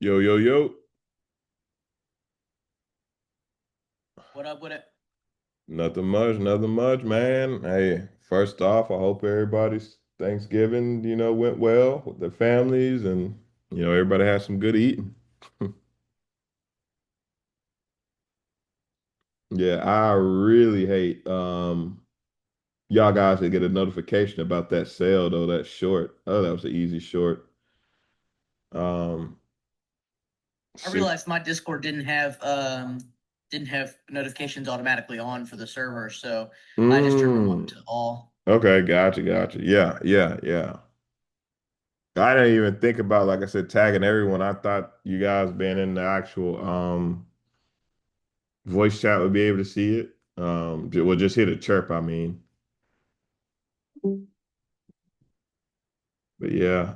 Yo, yo, yo. What up with it? Nothing much, man. Hey, first off, I hope everybody's Thanksgiving, went well with their families and, everybody had some good eating. Yeah, I really hate y'all guys that get a notification about that sale though, that short. Oh, that was an easy short. Um, I six. realized my Discord didn't have notifications automatically on for the server, so I just turned them on Mm, to all. okay, gotcha. Yeah, yeah, yeah. I didn't even think about, like I said, tagging everyone. I thought you guys being in the actual voice chat would be able to see it. Well, just hit a chirp, I mean. But yeah,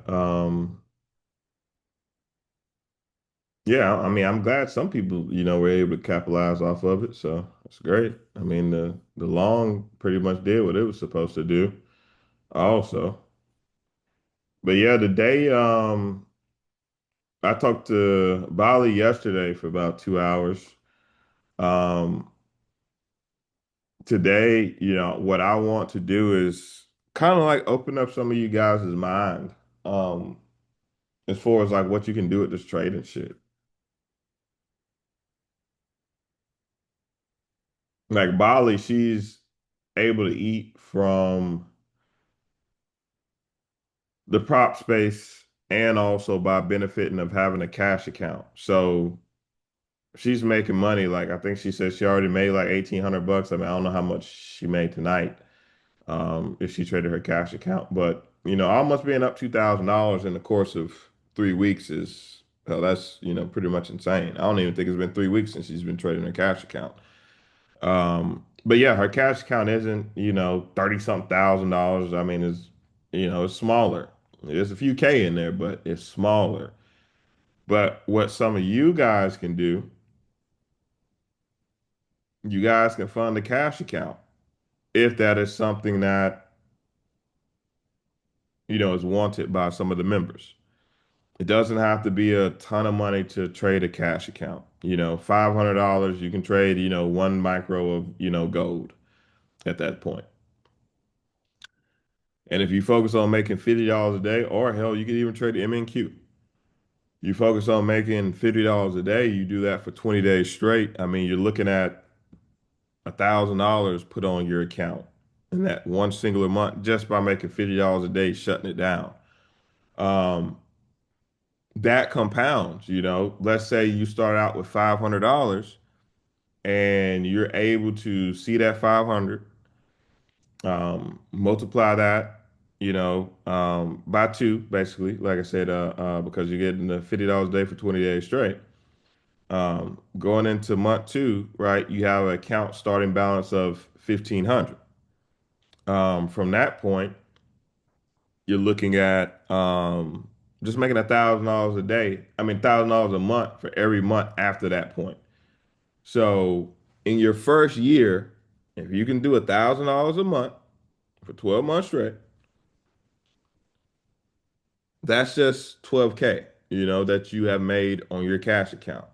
yeah, I mean, I'm glad some people, were able to capitalize off of it. So it's great. I mean, the long pretty much did what it was supposed to do also. But yeah, today, I talked to Bali yesterday for about 2 hours. Um, Today, what I want to do is kind of like open up some of you guys' mind, um, as far as like what you can do with this trading shit. Like Bali, she's able to eat from the prop space and also by benefiting of having a cash account. So she's making money. Like I think she said she already made like 1,800 bucks. I mean, I don't know how much she made tonight, if she traded her cash account. But almost being up $2,000 in the course of 3 weeks is hell, that's pretty much insane. I don't even think it's been 3 weeks since she's been trading her cash account. But yeah, her cash account isn't 30 something thousand dollars. I mean, it's smaller. There's a few K in there, but it's smaller. But what some of you guys can do, you guys can fund the cash account if that is something that is wanted by some of the members. It doesn't have to be a ton of money to trade a cash account. $500 you can trade, one micro of, gold at that point. And if you focus on making $50 a day, or hell, you could even trade MNQ. You focus on making $50 a day, you do that for 20 days straight. I mean, you're looking at $1,000 put on your account in that one singular month just by making $50 a day, shutting it down. Um, that compounds, let's say you start out with $500 and you're able to see that 500, multiply that, by two, basically, like I said, because you're getting the $50 a day for 20 days straight. Going into month two, right, you have an account starting balance of 1,500. From that point, you're looking at just making $1,000 a day. I mean, $1,000 a month for every month after that point. So in your first year, if you can do $1,000 a month for 12 months straight, that's just 12K, that you have made on your cash account.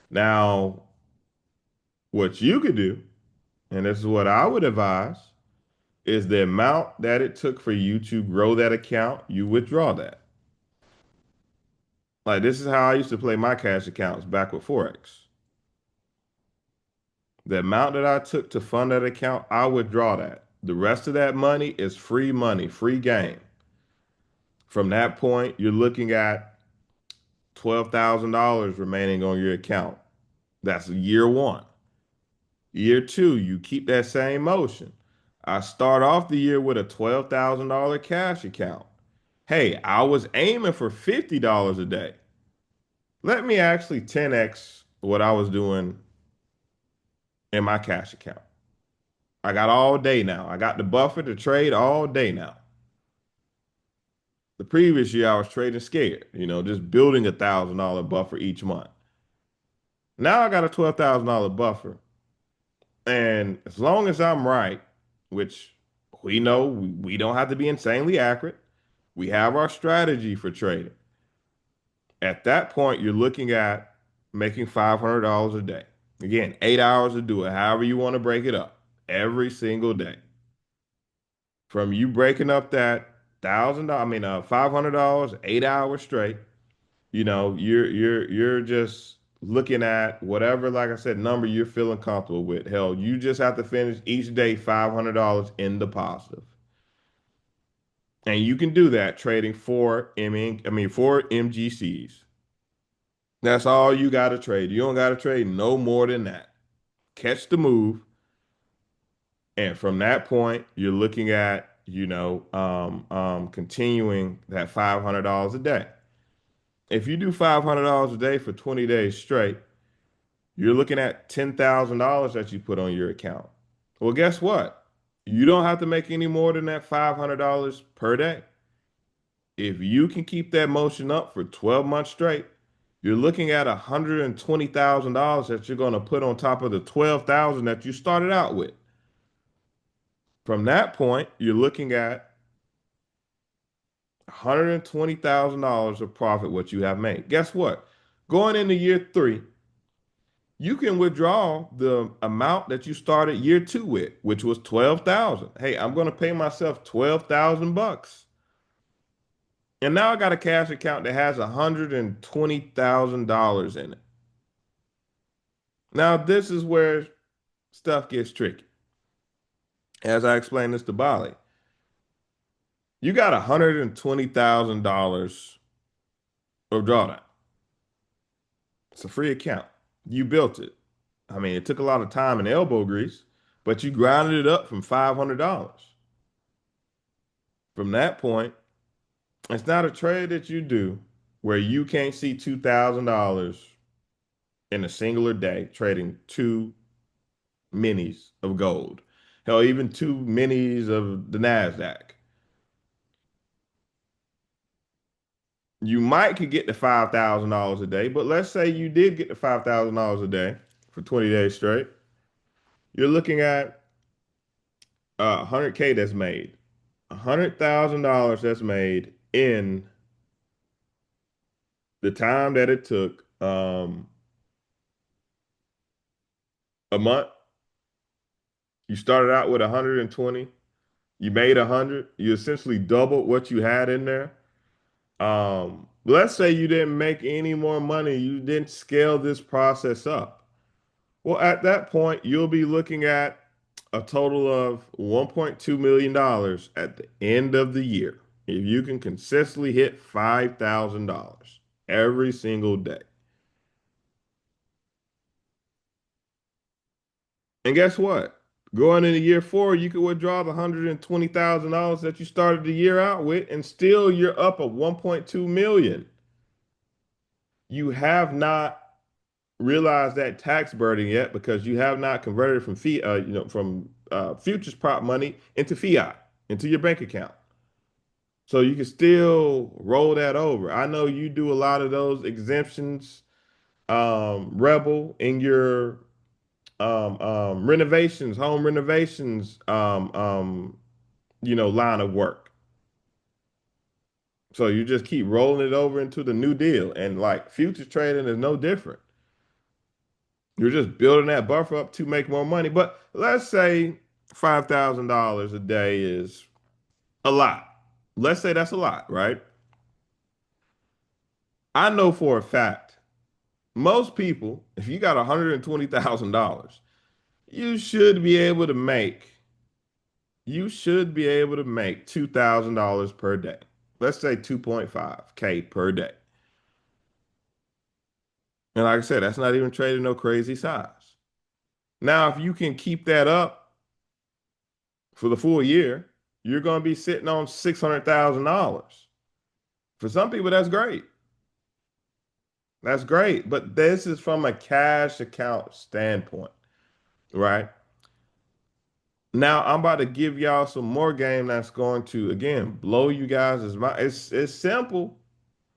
Now, what you could do, and this is what I would advise, is the amount that it took for you to grow that account, you withdraw that. Like this is how I used to play my cash accounts back with Forex. The amount that I took to fund that account, I withdraw that. The rest of that money is free money, free game. From that point, you're looking at $12,000 remaining on your account. That's year one. Year two, you keep that same motion. I start off the year with a $12,000 cash account. Hey, I was aiming for $50 a day. Let me actually 10x what I was doing in my cash account. I got all day now. I got the buffer to trade all day now. The previous year, I was trading scared, just building $1,000 buffer each month. Now I got a $12,000 buffer. And as long as I'm right, which we know we don't have to be insanely accurate, we have our strategy for trading. At that point, you're looking at making $500 a day. Again, 8 hours to do it, however you want to break it up, every single day. From you breaking up that $1,000, $500, 8 hours straight, you're just looking at whatever, like I said, number you're feeling comfortable with. Hell, you just have to finish each day $500 in the positive. And you can do that trading four MGCs. That's all you got to trade. You don't got to trade no more than that. Catch the move, and from that point, you're looking at continuing that $500 a day. If you do $500 a day for 20 days straight, you're looking at $10,000 that you put on your account. Well, guess what? You don't have to make any more than that $500 per day. If you can keep that motion up for 12 months straight, you're looking at $120,000 that you're going to put on top of the 12,000 that you started out with. From that point, you're looking at $120,000 of profit what you have made. Guess what? Going into year 3, you can withdraw the amount that you started year 2 with, which was 12,000. Hey, I'm going to pay myself 12,000 bucks. And now I got a cash account that has $120,000 in it. Now, this is where stuff gets tricky. As I explained this to Bali, you got $120,000 of drawdown. It's a free account. You built it. It took a lot of time and elbow grease, but you grounded it up from $500. From that point, it's not a trade that you do where you can't see $2,000 in a singular day trading two minis of gold. Hell, even two minis of the NASDAQ. You might could get to $5,000 a day, but let's say you did get to $5,000 a day for 20 days straight. You're looking at 100K that's made. $100,000 that's made in the time that it took a month. You started out with 120, you made 100, you essentially doubled what you had in there. Let's say you didn't make any more money, you didn't scale this process up. Well, at that point, you'll be looking at a total of $1.2 million at the end of the year if you can consistently hit $5,000 every single day. And guess what? Going into year 4, you could withdraw the $120,000 that you started the year out with, and still you're up at 1.2 million. You have not realized that tax burden yet because you have not converted from futures prop money into fiat into your bank account. So you can still roll that over. I know you do a lot of those exemptions, Rebel, in your renovations, home renovations, line of work. So you just keep rolling it over into the new deal. And like futures trading is no different. You're just building that buffer up to make more money. But let's say $5,000 a day is a lot. Let's say that's a lot, right? I know for a fact, most people, if you got $120,000, you should be able to make you should be able to make $2,000 per day. Let's say 2.5K per day. And like I said, that's not even trading no crazy size. Now, if you can keep that up for the full year, you're going to be sitting on $600,000. For some people, that's great. That's great. But this is from a cash account standpoint, right? Now, I'm about to give y'all some more game that's going to, again, blow you guys' mind. It's simple,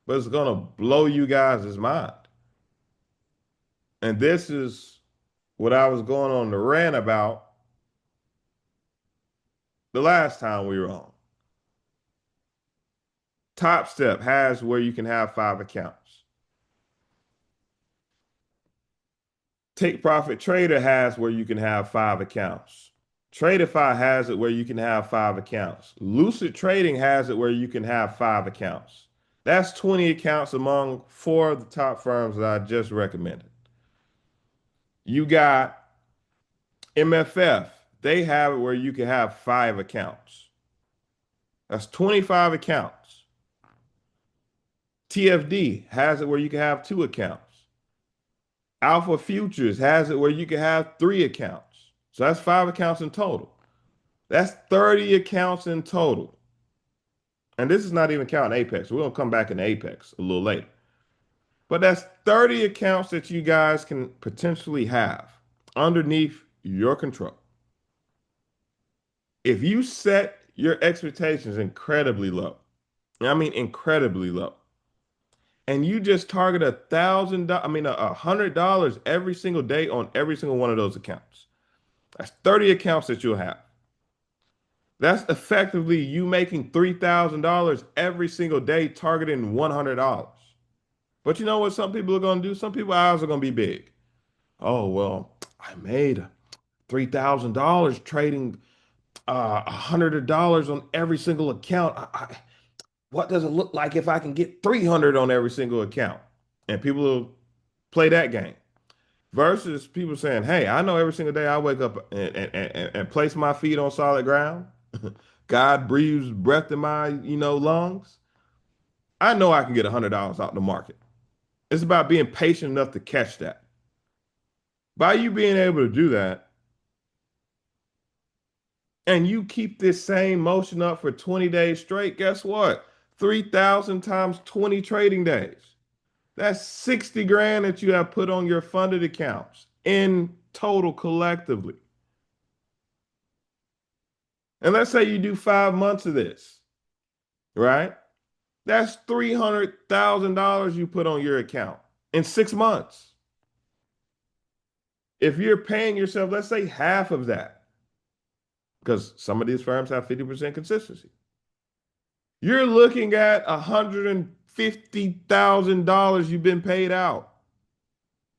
but it's going to blow you guys' mind. And this is what I was going on the rant about the last time we were on. Top Step has where you can have 5 accounts. Take Profit Trader has where you can have 5 accounts. Tradeify has it where you can have 5 accounts. Lucid Trading has it where you can have 5 accounts. That's 20 accounts among four of the top firms that I just recommended. You got MFF. They have it where you can have 5 accounts. That's 25 accounts. TFD has it where you can have 2 accounts. Alpha Futures has it where you can have 3 accounts. So that's 5 accounts in total. That's 30 accounts in total. And this is not even counting Apex. We're going to come back in Apex a little later. But that's 30 accounts that you guys can potentially have underneath your control. If you set your expectations incredibly low, I mean incredibly low, and you just target $1,000 every single day on every single one of those accounts, that's 30 accounts that you'll have. That's effectively you making $3,000 every single day targeting $100. But you know what some people are going to do? Some people's eyes are going to be big. Oh, well, I made $3,000 trading $100 on every single account. What does it look like if I can get 300 on every single account? And people will play that game versus people saying, hey, I know every single day I wake up and place my feet on solid ground. God breathes breath in my, lungs. I know I can get $100 out in the market. It's about being patient enough to catch that. By you being able to do that, and you keep this same motion up for 20 days straight, guess what? 3,000 times 20 trading days. That's 60 grand that you have put on your funded accounts in total collectively. And let's say you do 5 months of this, right? That's $300,000 you put on your account in 6 months. If you're paying yourself, let's say half of that, because some of these firms have 50% consistency, you're looking at $150,000 you've been paid out.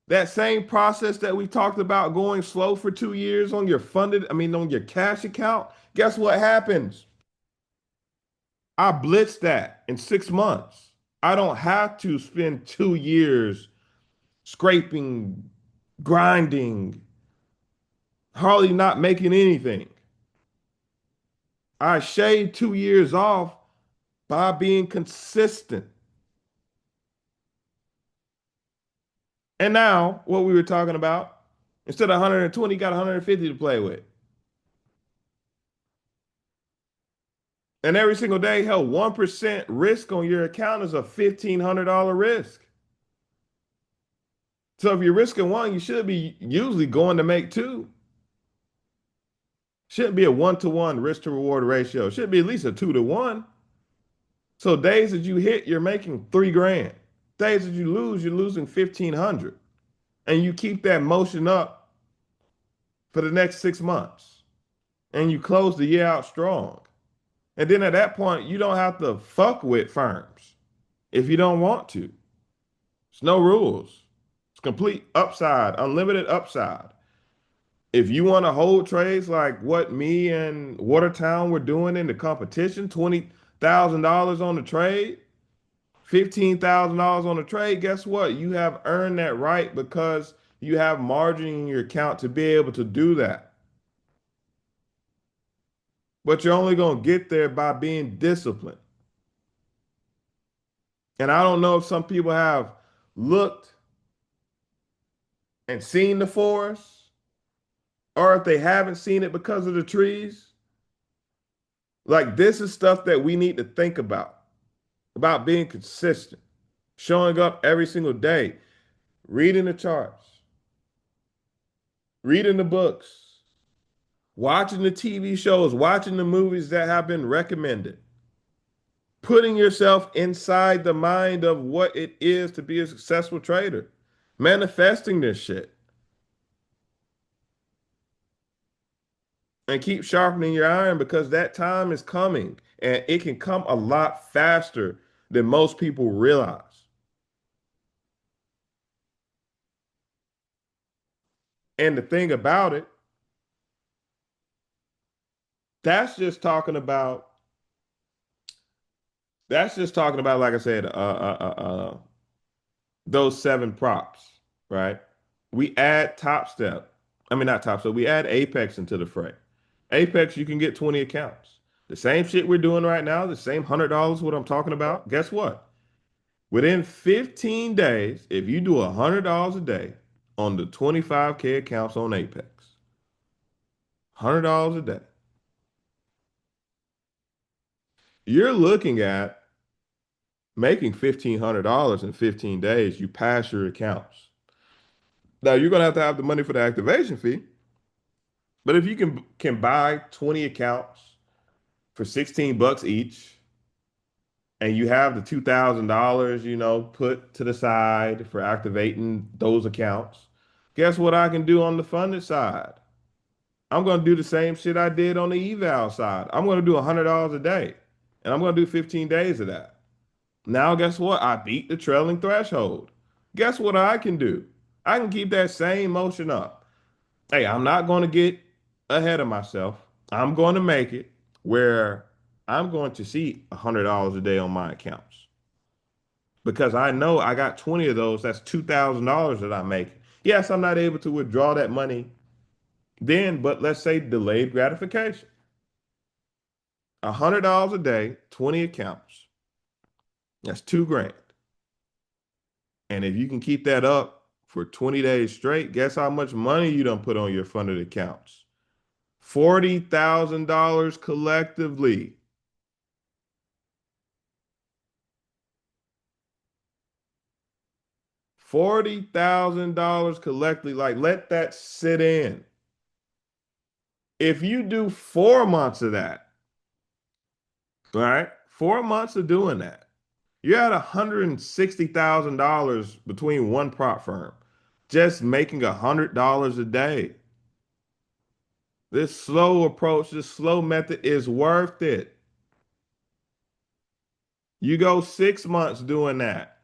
That same process that we talked about going slow for 2 years on on your cash account, guess what happens? I blitzed that in 6 months. I don't have to spend 2 years scraping, grinding, hardly not making anything. I shaved 2 years off by being consistent. And now, what we were talking about, instead of 120, you got 150 to play with. And every single day, hell, 1% risk on your account is a $1,500 risk. So if you're risking one, you should be usually going to make two. Shouldn't be a 1-to-1 risk to reward ratio. Should be at least a 2-to-1. So days that you hit, you're making 3 grand. Days that you lose, you're losing 1,500. And you keep that motion up for the next 6 months. And you close the year out strong. And then at that point, you don't have to fuck with firms if you don't want to. It's no rules. It's complete upside, unlimited upside. If you want to hold trades like what me and Watertown were doing in the competition, $20,000 on the trade, $15,000 on the trade, guess what? You have earned that right because you have margin in your account to be able to do that. But you're only going to get there by being disciplined. And I don't know if some people have looked and seen the forest, or if they haven't seen it because of the trees. Like this is stuff that we need to think about being consistent, showing up every single day, reading the charts, reading the books, watching the TV shows, watching the movies that have been recommended, putting yourself inside the mind of what it is to be a successful trader, manifesting this shit. And keep sharpening your iron because that time is coming and it can come a lot faster than most people realize. And the thing about it, that's just talking about that's just talking about, like I said, those seven props, right? We add Top Step. I mean, not Top Step. We add Apex into the fray. Apex, you can get 20 accounts. The same shit we're doing right now, the same $100, what I'm talking about. Guess what? Within 15 days, if you do $100 a day on the 25K accounts on Apex, $100 a day, you're looking at making $1,500 in 15 days. You pass your accounts. Now you're gonna have the money for the activation fee, but if you can buy 20 accounts for 16 bucks each, and you have the $2,000, put to the side for activating those accounts, guess what I can do on the funded side? I'm gonna do the same shit I did on the eval side. I'm gonna do $100 a day, and I'm gonna do 15 days of that. Now, guess what? I beat the trailing threshold. Guess what I can do? I can keep that same motion up. Hey, I'm not going to get ahead of myself. I'm going to make it where I'm going to see $100 a day on my accounts because I know I got 20 of those. That's $2,000 that I make. Yes, I'm not able to withdraw that money then, but let's say delayed gratification. $100 a day, 20 accounts. That's 2 grand. And if you can keep that up for 20 days straight, guess how much money you don't put on your funded accounts? $40,000 collectively. $40,000 collectively. Like, let that sit in. If you do 4 months of that, right? 4 months of doing that, you're at $160,000 between one prop firm, just making $100 a day. This slow approach, this slow method is worth it. You go 6 months doing that.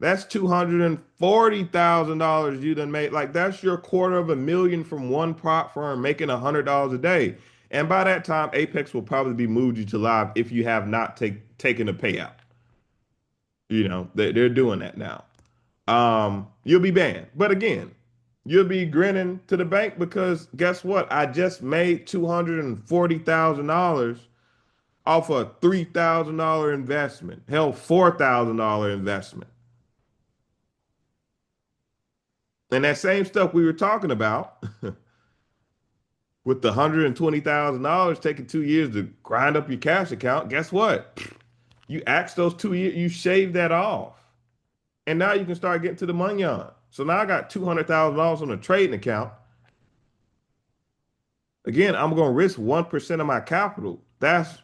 That's $240,000 you done made. Like that's your $250,000 from one prop firm making $100 a day. And by that time, Apex will probably be moved you to live if you have not taken a payout. They're doing that now. You'll be banned. But again, you'll be grinning to the bank because guess what? I just made $240,000 off a $3,000 investment. Hell, $4,000 investment. And that same stuff we were talking about with the $120,000 taking 2 years to grind up your cash account, guess what? You axe those 2 years, you shave that off. And now you can start getting to the money on. So now I got $200,000 on a trading account. Again, I'm going to risk 1% of my capital. That's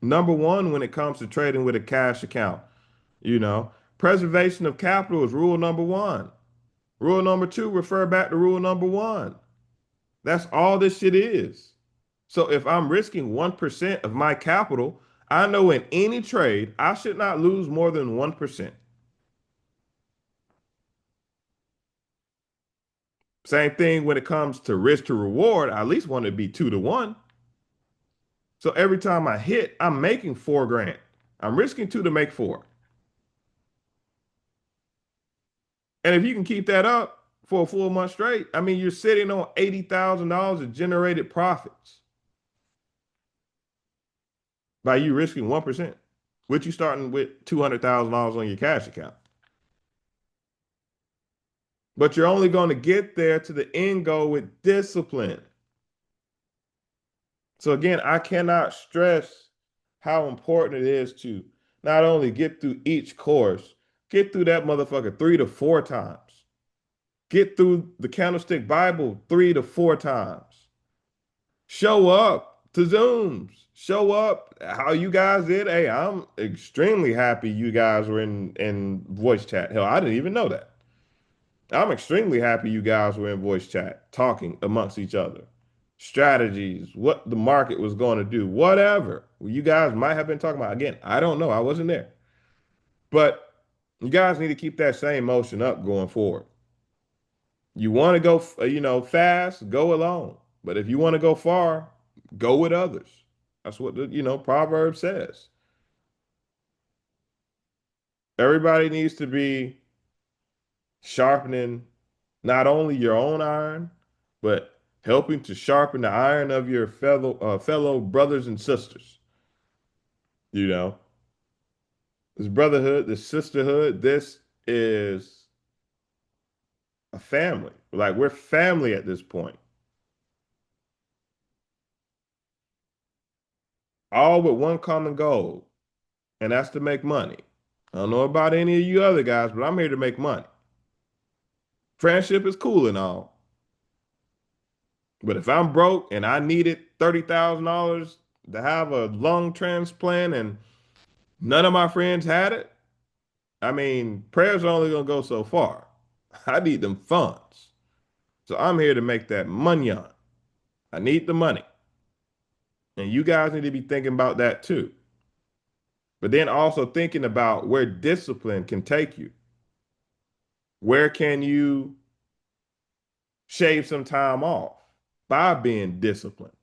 number one when it comes to trading with a cash account. You know, preservation of capital is rule number one. Rule number two, refer back to rule number one. That's all this shit is. So if I'm risking 1% of my capital, I know in any trade, I should not lose more than 1%. Same thing when it comes to risk to reward, I at least want it to be 2 to 1. So every time I hit, I'm making 4 grand. I'm risking two to make four. And if you can keep that up for a full month straight, I mean, you're sitting on $80,000 of generated profits by you risking 1%, which you starting with $200,000 on your cash account. But you're only going to get there to the end goal with discipline. So again, I cannot stress how important it is to not only get through each course, get through that motherfucker 3 to 4 times. Get through the Candlestick Bible 3 to 4 times. Show up to Zooms. Show up how you guys did. Hey, I'm extremely happy you guys were in voice chat. Hell, I didn't even know that. I'm extremely happy you guys were in voice chat talking amongst each other. Strategies, what the market was going to do, whatever. You guys might have been talking about. Again, I don't know. I wasn't there. But you guys need to keep that same motion up going forward. You want to go, fast, go alone. But if you want to go far, go with others. That's what the proverb says. Everybody needs to be sharpening not only your own iron, but helping to sharpen the iron of your fellow brothers and sisters. You know, this brotherhood, this sisterhood, this is a family. Like we're family at this point, all with one common goal, and that's to make money. I don't know about any of you other guys, but I'm here to make money. Friendship is cool and all, but if I'm broke and I needed $30,000 to have a lung transplant and none of my friends had it, I mean, prayers are only gonna go so far. I need them funds. So I'm here to make that money on. I need the money. And you guys need to be thinking about that too. But then also thinking about where discipline can take you. Where can you shave some time off by being disciplined?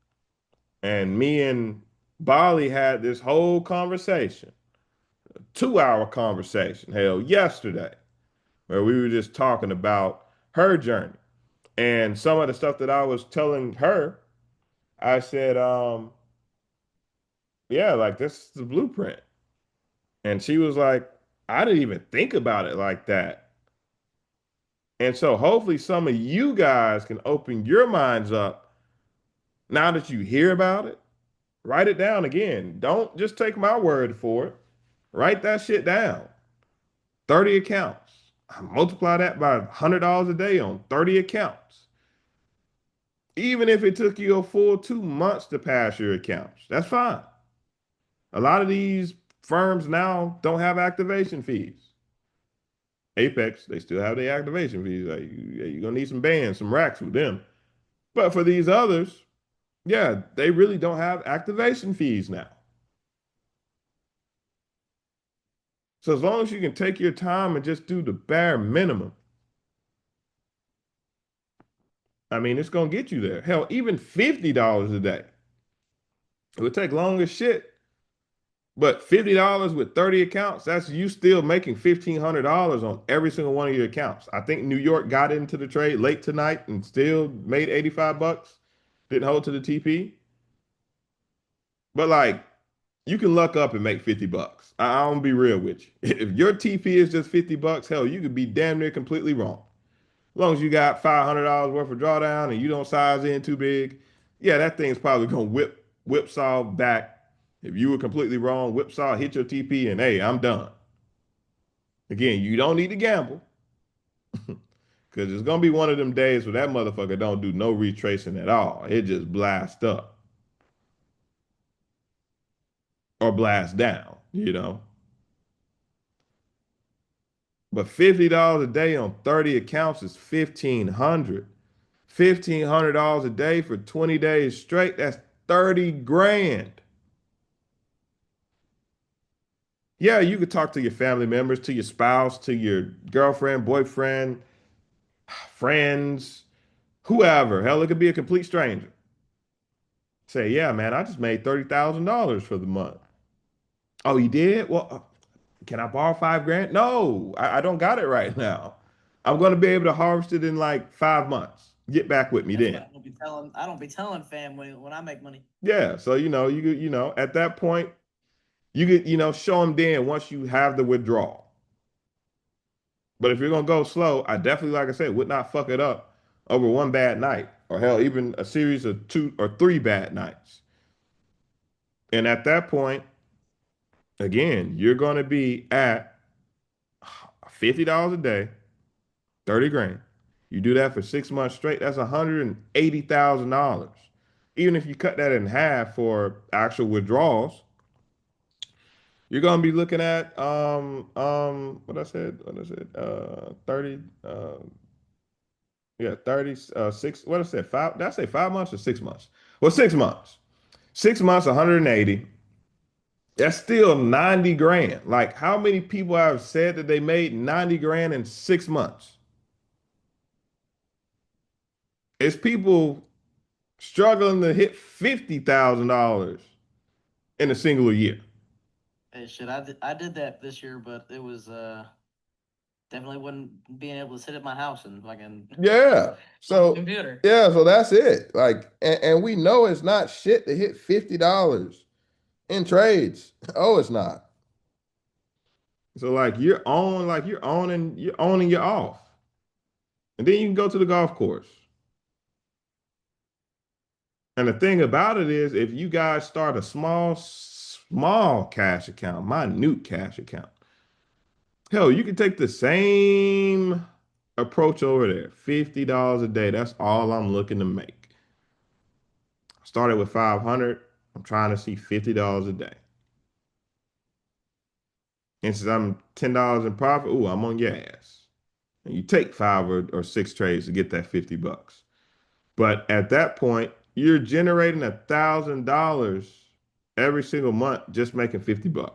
And me and Bali had this whole conversation, 2 hour conversation, hell, yesterday, where we were just talking about her journey. And some of the stuff that I was telling her, I said, yeah, like this is the blueprint. And she was like, I didn't even think about it like that. And so hopefully some of you guys can open your minds up now that you hear about it. Write it down again. Don't just take my word for it. Write that shit down. 30 accounts. Multiply that by $100 a day on 30 accounts. Even if it took you a full 2 months to pass your accounts, that's fine. A lot of these firms now don't have activation fees. Apex, they still have their activation fees. Like you're gonna need some bands, some racks with them. But for these others, yeah, they really don't have activation fees now. So as long as you can take your time and just do the bare minimum, I mean, it's gonna get you there. Hell, even $50 a day. It would take long as shit. But $50 with 30 accounts, that's you still making $1,500 on every single one of your accounts. I think New York got into the trade late tonight and still made 85 bucks. Didn't hold to the TP. But like you can luck up and make 50 bucks. I'm gonna be real with you. If your TP is just 50 bucks, hell, you could be damn near completely wrong. As long as you got $500 worth of drawdown and you don't size in too big, yeah, that thing's probably gonna whipsaw back. If you were completely wrong, whipsaw, hit your TP, and hey, I'm done. Again, you don't need to gamble because it's gonna be one of them days where that motherfucker don't do no retracing at all. It just blasts up or blast down. But $50 a day on 30 accounts is 1,500. $1,500 a day for 20 days straight, that's 30 grand. Yeah, you could talk to your family members, to your spouse, to your girlfriend, boyfriend, friends, whoever. Hell, it could be a complete stranger. Say, yeah, man, I just made $30,000 for the month. Oh, you did? Well, can I borrow 5 grand? No, I don't got it right now. I'm going to be able to harvest it in like 5 months. Get back with me That's then. what I don't be telling family when I make money. Yeah, so at that point, you could show them then once you have the withdrawal. But if you're gonna go slow, I definitely, like I said, would not fuck it up over one bad night, or hell, even a series of 2 or 3 bad nights. And at that point, again, you're gonna be at $50 a day, 30 grand. You do that for 6 months straight, that's $180,000. Even if you cut that in half for actual withdrawals, you're gonna be looking at what I said 30 yeah 30 6 what I said 5, did I say 5 months or 6 months? Well, 6 months. 6 months, 180. That's still 90 grand. Like how many people have said that they made 90 grand in 6 months? It's people struggling to hit $50,000 in a single year. Hey, shit, I did that this year, but it was definitely wasn't being able to sit at my house and fucking Yeah. on the So computer. yeah, so that's it. Like, and we know it's not shit to hit $50 in trades. Oh, it's not. So you're owning your off. And then you can go to the golf course. And the thing about it is if you guys start a small cash account, minute cash account, hell, you can take the same approach over there. $50 a day. That's all I'm looking to make. Started with 500. I'm trying to see $50 a day. And since I'm $10 in profit, ooh, I'm on your ass. And you take five or six trades to get that $50. But at that point, you're generating $1,000 every single month just making $50.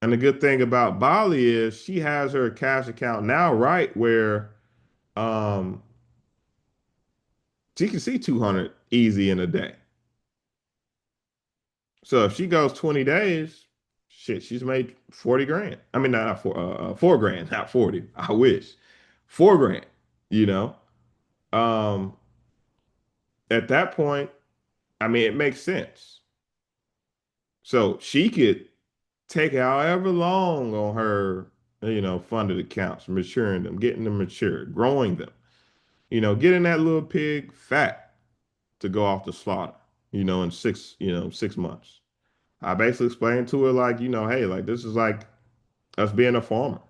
And the good thing about Bali is she has her cash account now right where um she can see 200 easy in a day. So if she goes 20 days, shit, she's made 40 grand. I mean, not 4 grand, not 40. I wish. 4 grand, you know. Um, at that point, I mean, it makes sense. So she could take however long on her, funded accounts, maturing them, getting them mature, growing them, getting that little pig fat to go off the slaughter, in 6 months. I basically explained to her like, hey, like this is like us being a farmer.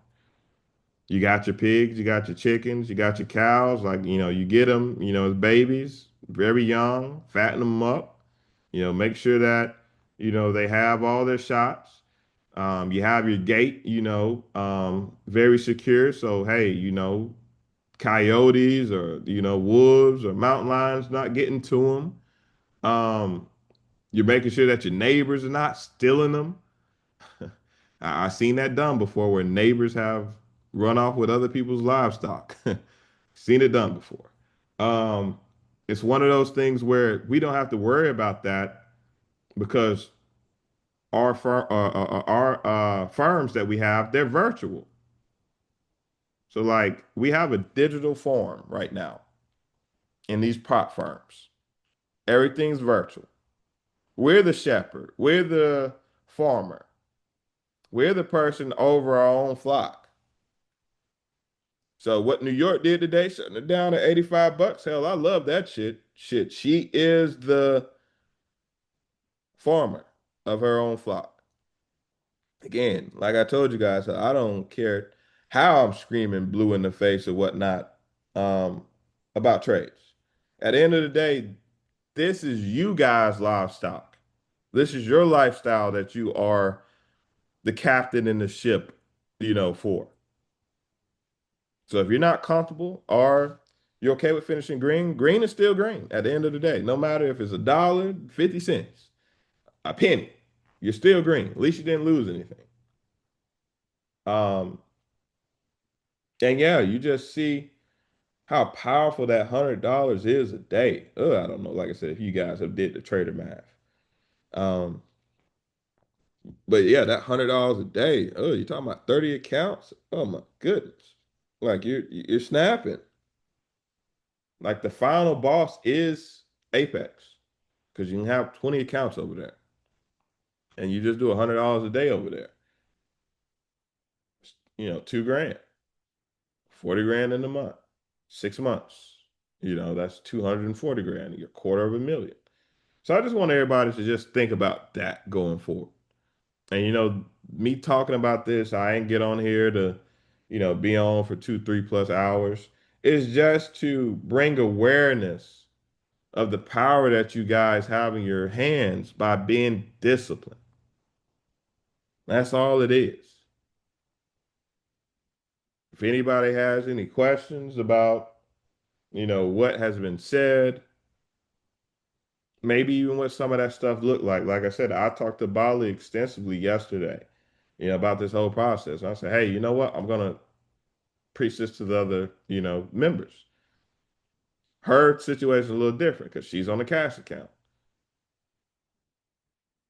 You got your pigs, you got your chickens, you got your cows. Like, you get them, as babies, very young, fatten them up, make sure that, they have all their shots. You have your gate, very secure. So, hey, coyotes or, wolves or mountain lions not getting to them. You're making sure that your neighbors are not stealing them. I've seen that done before where neighbors have run off with other people's livestock. Seen it done before. Um, it's one of those things where we don't have to worry about that because our firms that we have, they're virtual. So like we have a digital form right now in these prop firms. Everything's virtual. We're the shepherd. We're the farmer. We're the person over our own flock. So what New York did today, shutting it down at $85. Hell, I love that shit. Shit, she is the farmer of her own flock. Again, like I told you guys, I don't care how I'm screaming blue in the face or whatnot um, about trades. At the end of the day, this is you guys' livestock. This is your lifestyle that you are the captain in the ship, for. So if you're not comfortable or you're okay with finishing green, green is still green at the end of the day. No matter if it's $1, 50 cents, a penny, you're still green. At least you didn't lose anything. Um, and yeah, you just see how powerful that $100 is a day. I don't know. Like I said, if you guys have did the trader math. Um, but yeah, that $100 a day. Oh, you're talking about 30 accounts? Oh my goodness. Like you're snapping. Like the final boss is Apex because you can have 20 accounts over there and you just do $100 a day over there. 2 grand, 40 grand in a month, 6 months. That's 240 grand, a quarter of a million. So I just want everybody to just think about that going forward. And me talking about this, I ain't get on here to, be on for 2, 3+ hours. It's just to bring awareness of the power that you guys have in your hands by being disciplined. That's all it is. If anybody has any questions about, what has been said, maybe even what some of that stuff looked like I said, I talked to Bali extensively yesterday, about this whole process. I said, hey, you know what? I'm gonna preach this to the other, members. Her situation is a little different because she's on a cash account.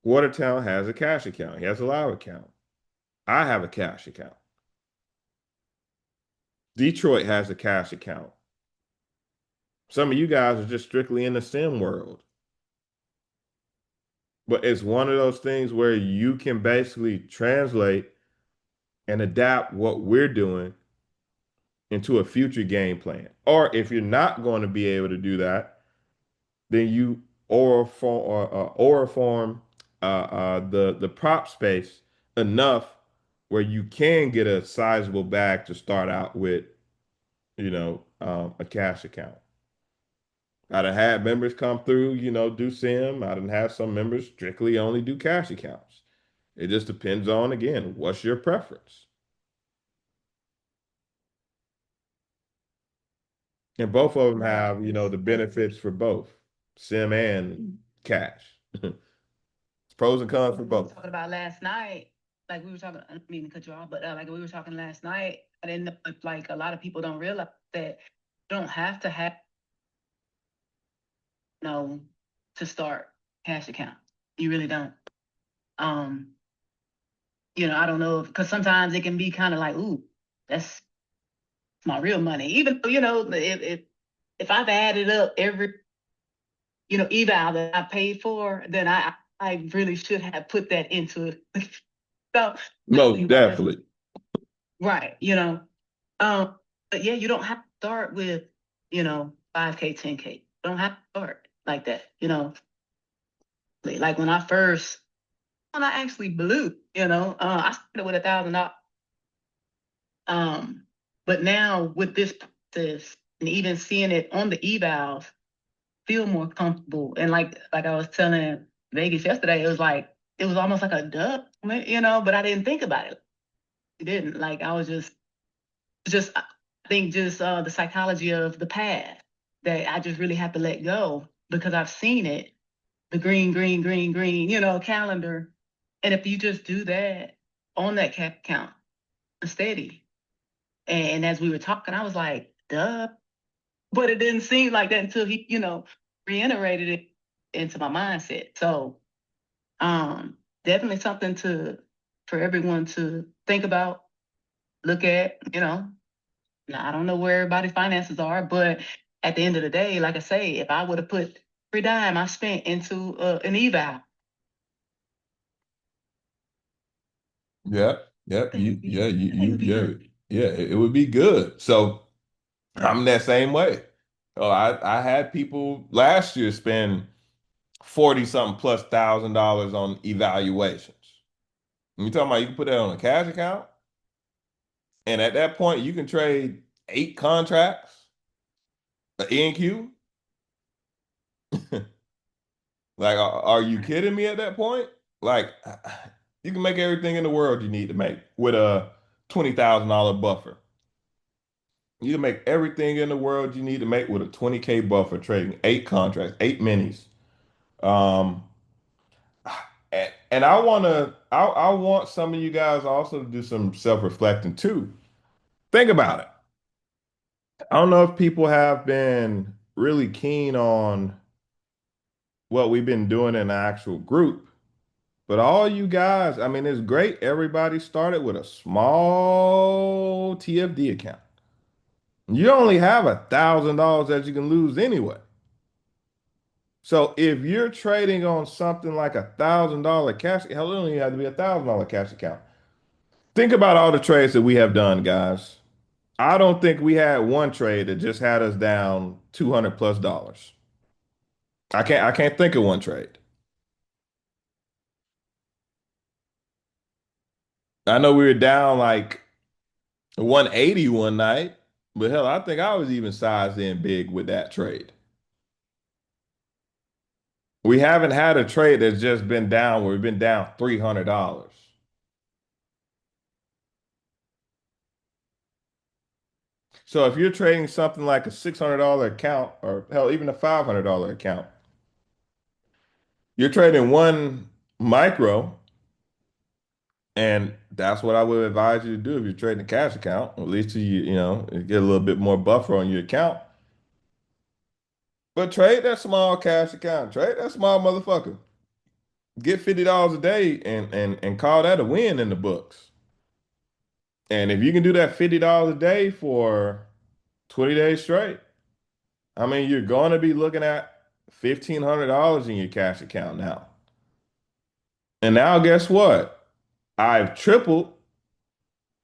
Watertown has a cash account. He has a live account. I have a cash account. Detroit has a cash account. Some of you guys are just strictly in the STEM world. But it's one of those things where you can basically translate and adapt what we're doing into a future game plan. Or if you're not going to be able to do that, then you or form the prop space enough where you can get a sizable bag to start out with, a cash account. I done had members come through, do sim. I done have some members strictly only do cash accounts. It just depends on, again, what's your preference. And both of them have, the benefits for both sim and cash. It's pros and cons for both. Talking about last night, like we were talking, I didn't mean to cut you off, but like we were talking last night, I didn't know if like a lot of people don't realize that you don't have to have, to start cash account. You really don't. Um, I don't know because sometimes it can be kind of like, ooh, that's my real money. Even though, if I've added up every, eval that I paid for, then I really should have put that into it. So Most definitely. right, but yeah, you don't have to start with, 5K, 10K. You don't have to start like that, Like when I actually blew, I started with $1,000. But now with this process and even seeing it on the evals, feel more comfortable. And like I was telling Vegas yesterday, it was almost like a dub, but I didn't think about it. It didn't. Like I was just I think just the psychology of the past that I just really have to let go because I've seen it, the green, green, green, green, calendar. And if you just do that on that cap count, steady. And as we were talking, I was like, duh. But it didn't seem like that until he, reiterated it into my mindset. So definitely something for everyone to think about, look at, Now, I don't know where everybody's finances are, but at the end of the day, like I say, if I would have put every dime I spent into an eval, Yep. Yep. it You, would yeah, be, I think it would be yeah, good. yeah, it would be good. So I'm that same way. Oh, I had people last year spend 40 something plus $1,000 on evaluations. You talking about you can put that on a cash account, and at that point you can trade 8 contracts, an NQ. Like, are you kidding me at that point? Like, you can make everything in the world you need to make with a $20,000 buffer. You can make everything in the world you need to make with a 20K buffer, trading 8 contracts, 8 minis. Um, and I want some of you guys also to do some self-reflecting too. Think about it. I don't know if people have been really keen on what we've been doing in the actual group, but all you guys, I mean, it's great. Everybody started with a small TFD account. You only have $1,000 that you can lose anyway. So if you're trading on something like $1,000 cash, hell, it don't even have to be $1,000 cash account. Think about all the trades that we have done, guys. I don't think we had one trade that just had us down 200 plus dollars. I can't think of one trade. I know we were down like 180 one night, but hell, I think I was even sized in big with that trade. We haven't had a trade that's just been down where we've been down $300. So if you're trading something like a $600 account or hell, even a $500 account, you're trading one micro, and that's what I would advise you to do if you're trading a cash account, at least you get a little bit more buffer on your account. But trade that small cash account. Trade that small motherfucker. Get $50 a day and call that a win in the books. And if you can do that $50 a day for 20 days straight, I mean, you're going to be looking at $1,500 in your cash account now. And now, guess what? I've tripled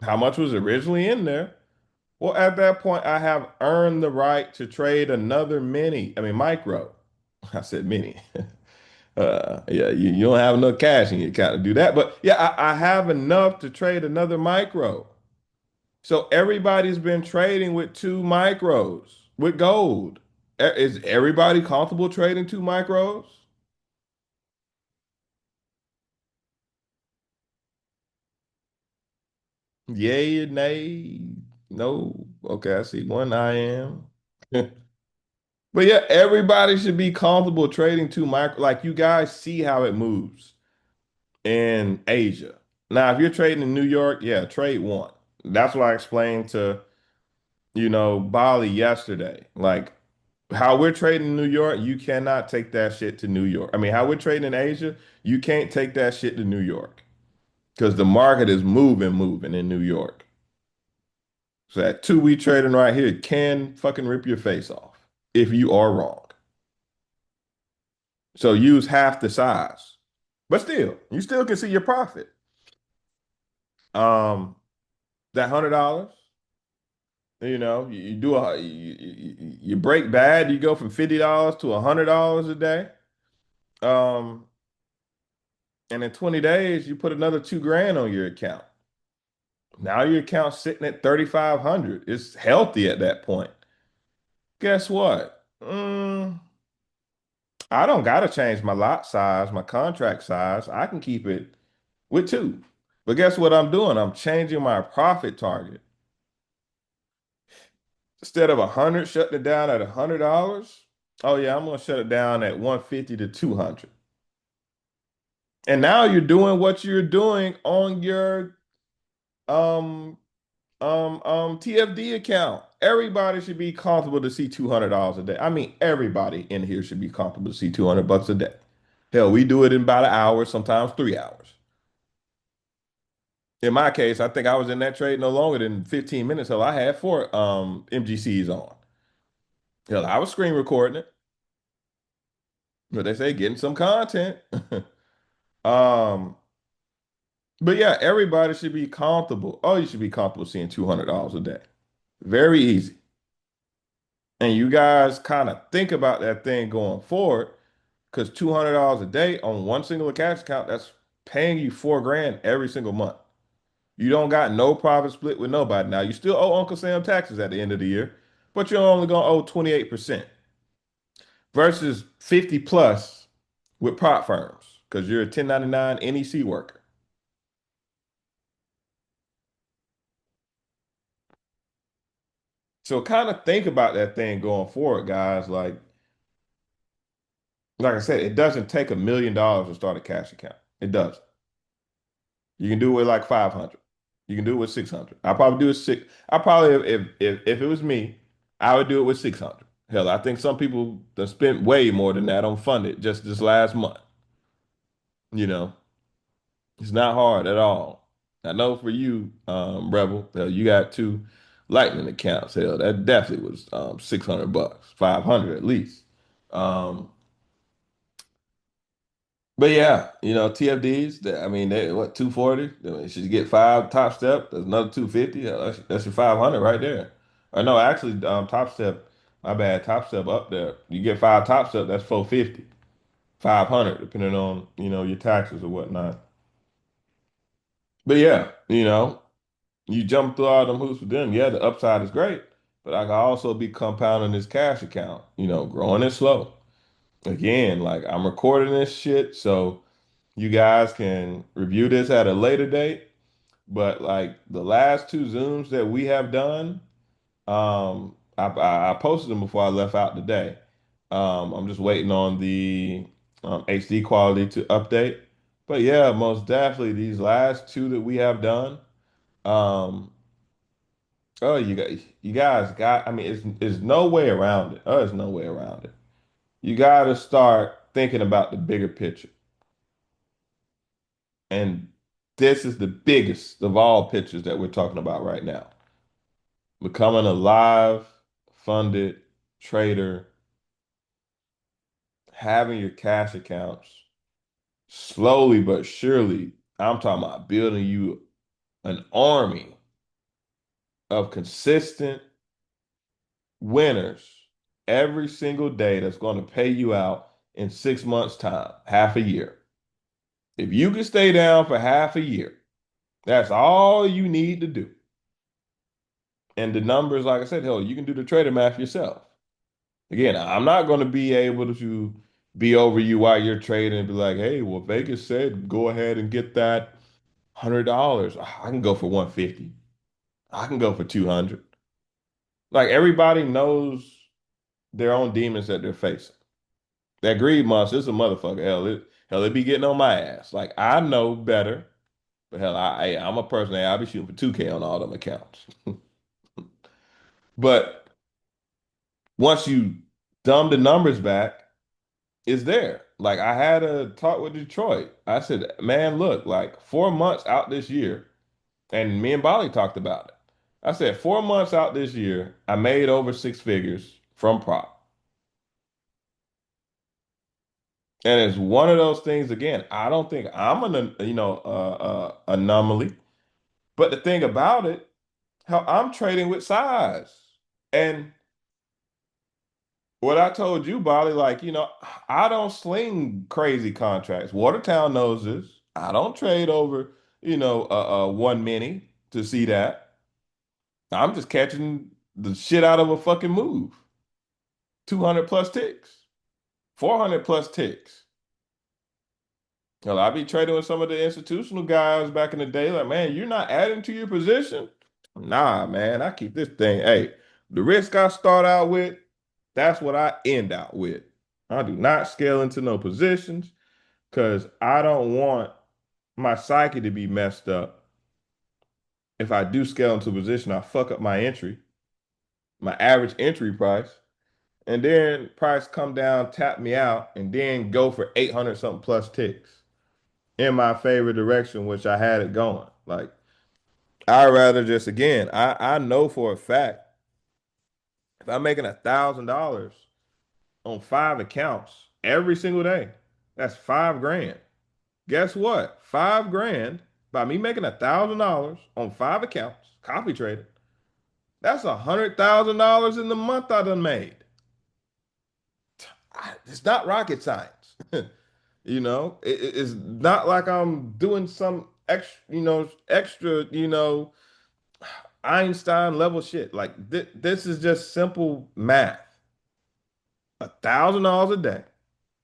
how much was originally in there. Well, at that point, I have earned the right to trade another micro. I said mini. Yeah, you don't have enough cash in your account to do that. But yeah, I have enough to trade another micro. So everybody's been trading with two micros with gold. Is everybody comfortable trading two micros? Yay or nay? No. Okay, I see one I am. But yeah, everybody should be comfortable trading two micro. Like you guys see how it moves in Asia. Now, if you're trading in New York, yeah, trade one. That's what I explained to, Bali yesterday. Like how we're trading in New York, you cannot take that shit to New York. I mean, how we're trading in Asia, you can't take that shit to New York because the market is moving in New York. So that 2 week trading right here can fucking rip your face off if you are wrong. So use half the size, but still, you still can see your profit. Um, that $100, you do you break bad, you go from $50 to $100 a day. Um, and in 20 days, you put another 2 grand on your account. Now your account's sitting at 3,500. It's healthy at that point. Guess what? I don't gotta change my lot size, my contract size. I can keep it with two. But guess what I'm doing? I'm changing my profit target. Instead of 100, shutting it down at $100. Oh yeah, I'm gonna shut it down at 150 to 200. And now you're doing what you're doing on your um TFD account. Everybody should be comfortable to see $200 a day. I mean, everybody in here should be comfortable to see $200 a day. Hell, we do it in about an hour, sometimes 3 hours. In my case, I think I was in that trade no longer than 15 minutes. Hell, I had four MGCs on. Hell, I was screen recording it. But they say getting some content. um, but yeah, everybody should be comfortable. Oh, you should be comfortable seeing $200 a day. Very easy. And you guys kind of think about that thing going forward, because $200 a day on one single cash account, that's paying you 4 grand every single month. You don't got no profit split with nobody. Now you still owe Uncle Sam taxes at the end of the year, but you're only gonna owe 28% versus 50 plus with prop firms because you're a 1099 NEC worker. So kind of think about that thing going forward, guys. Like I said, it doesn't take $1 million to start a cash account. It doesn't. You can do it with like 500. You can do it with 600. I probably do it six. I probably if it was me, I would do it with 600. Hell, I think some people that spent way more than that on funded just this last month. You know, it's not hard at all. I know for you, Rebel, you got two Lightning accounts. Hell, that definitely was $600, 500 at least. Um, But yeah, TFDs, I mean, they what, 240? I mean, should you get five top step? There's another 250. Yeah, that's your 500 right there. Or no, actually, top step, my bad, top step up there. You get five top step, that's 450, 500, depending on, your taxes or whatnot. But yeah, you jump through all them hoops with them. Yeah, the upside is great, but I can also be compounding this cash account, growing it slow. Again, like I'm recording this shit, so you guys can review this at a later date. But like the last two Zooms that we have done, I posted them before I left out today. I'm just waiting on the HD quality to update. But yeah, most definitely these last two that we have done. Um, oh, you guys got. I mean, it's no way around it. Oh, there's no way around it. You got to start thinking about the bigger picture. And this is the biggest of all pictures that we're talking about right now. Becoming a live funded trader, having your cash accounts slowly but surely. I'm talking about building you an army of consistent winners every single day that's going to pay you out in 6 months' time, half a year. If you can stay down for half a year, that's all you need to do. And the numbers, like I said, hell, you can do the trader math yourself. Again, I'm not going to be able to be over you while you're trading and be like, hey, well, Vegas said go ahead and get that $100. I can go for 150. I can go for 200. Like everybody knows their own demons that they're facing. That greed monster is a motherfucker. Hell, it be getting on my ass. Like I know better, but hell, I'm a person that I'll be shooting for 2K on all them accounts. But once you dumb the numbers back, it's there. Like I had a talk with Detroit. I said, man, look, like 4 months out this year, and me and Bali talked about it. I said, 4 months out this year, I made over six figures from prop. And it's one of those things again. I don't think I'm an anomaly, but the thing about it, how I'm trading with size. And what I told you, Bali, like, I don't sling crazy contracts. Watertown knows this. I don't trade over, one mini to see that. I'm just catching the shit out of a fucking move. 200 plus ticks, 400 plus ticks. Hell, I be trading with some of the institutional guys back in the day. Like, man, you're not adding to your position. Nah, man, I keep this thing. Hey, the risk I start out with, that's what I end out with. I do not scale into no positions because I don't want my psyche to be messed up. If I do scale into a position, I fuck up my entry, my average entry price, and then price come down, tap me out, and then go for 800 something plus ticks in my favorite direction, which I had it going. Like, I rather just again, I know for a fact if I'm making $1,000 on five accounts every single day, that's 5 grand. Guess what? 5 grand by me making $1,000 on five accounts, copy trading. That's $100,000 in the month I done made. It's not rocket science. It's not like I'm doing some extra, Einstein level shit. Like this is just simple math. $1,000 a day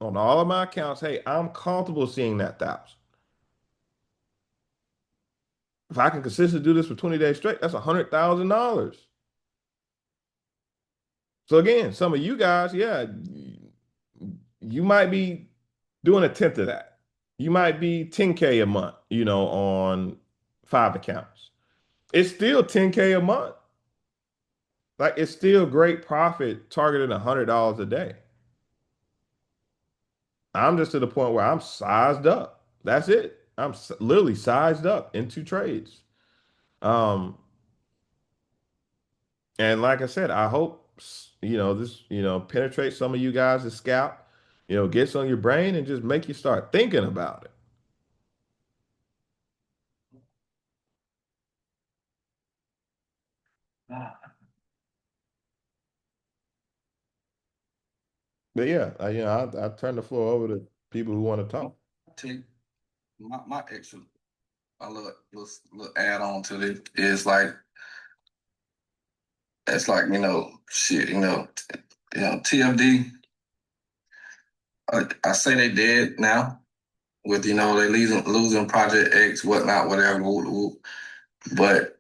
on all of my accounts. Hey, I'm comfortable seeing that thousand. If I can consistently do this for 20 days straight, that's $100,000. So again, some of you guys, yeah, you might be doing a tenth of that. You might be 10K a month, on five accounts. It's still 10K a month. Like it's still great profit targeting $100 a day. I'm just to the point where I'm sized up. That's it. Literally sized up in two trades. Um, and like I said, I hope this penetrates some of you guys' scalp, gets on your brain and just make you start thinking about it. Ah, But yeah, I turn the floor over to people who want to talk. Take my extra a little add on to it is like it's like shit TFD. I say they dead now with they losing Project X whatnot whatever whoop, whoop. But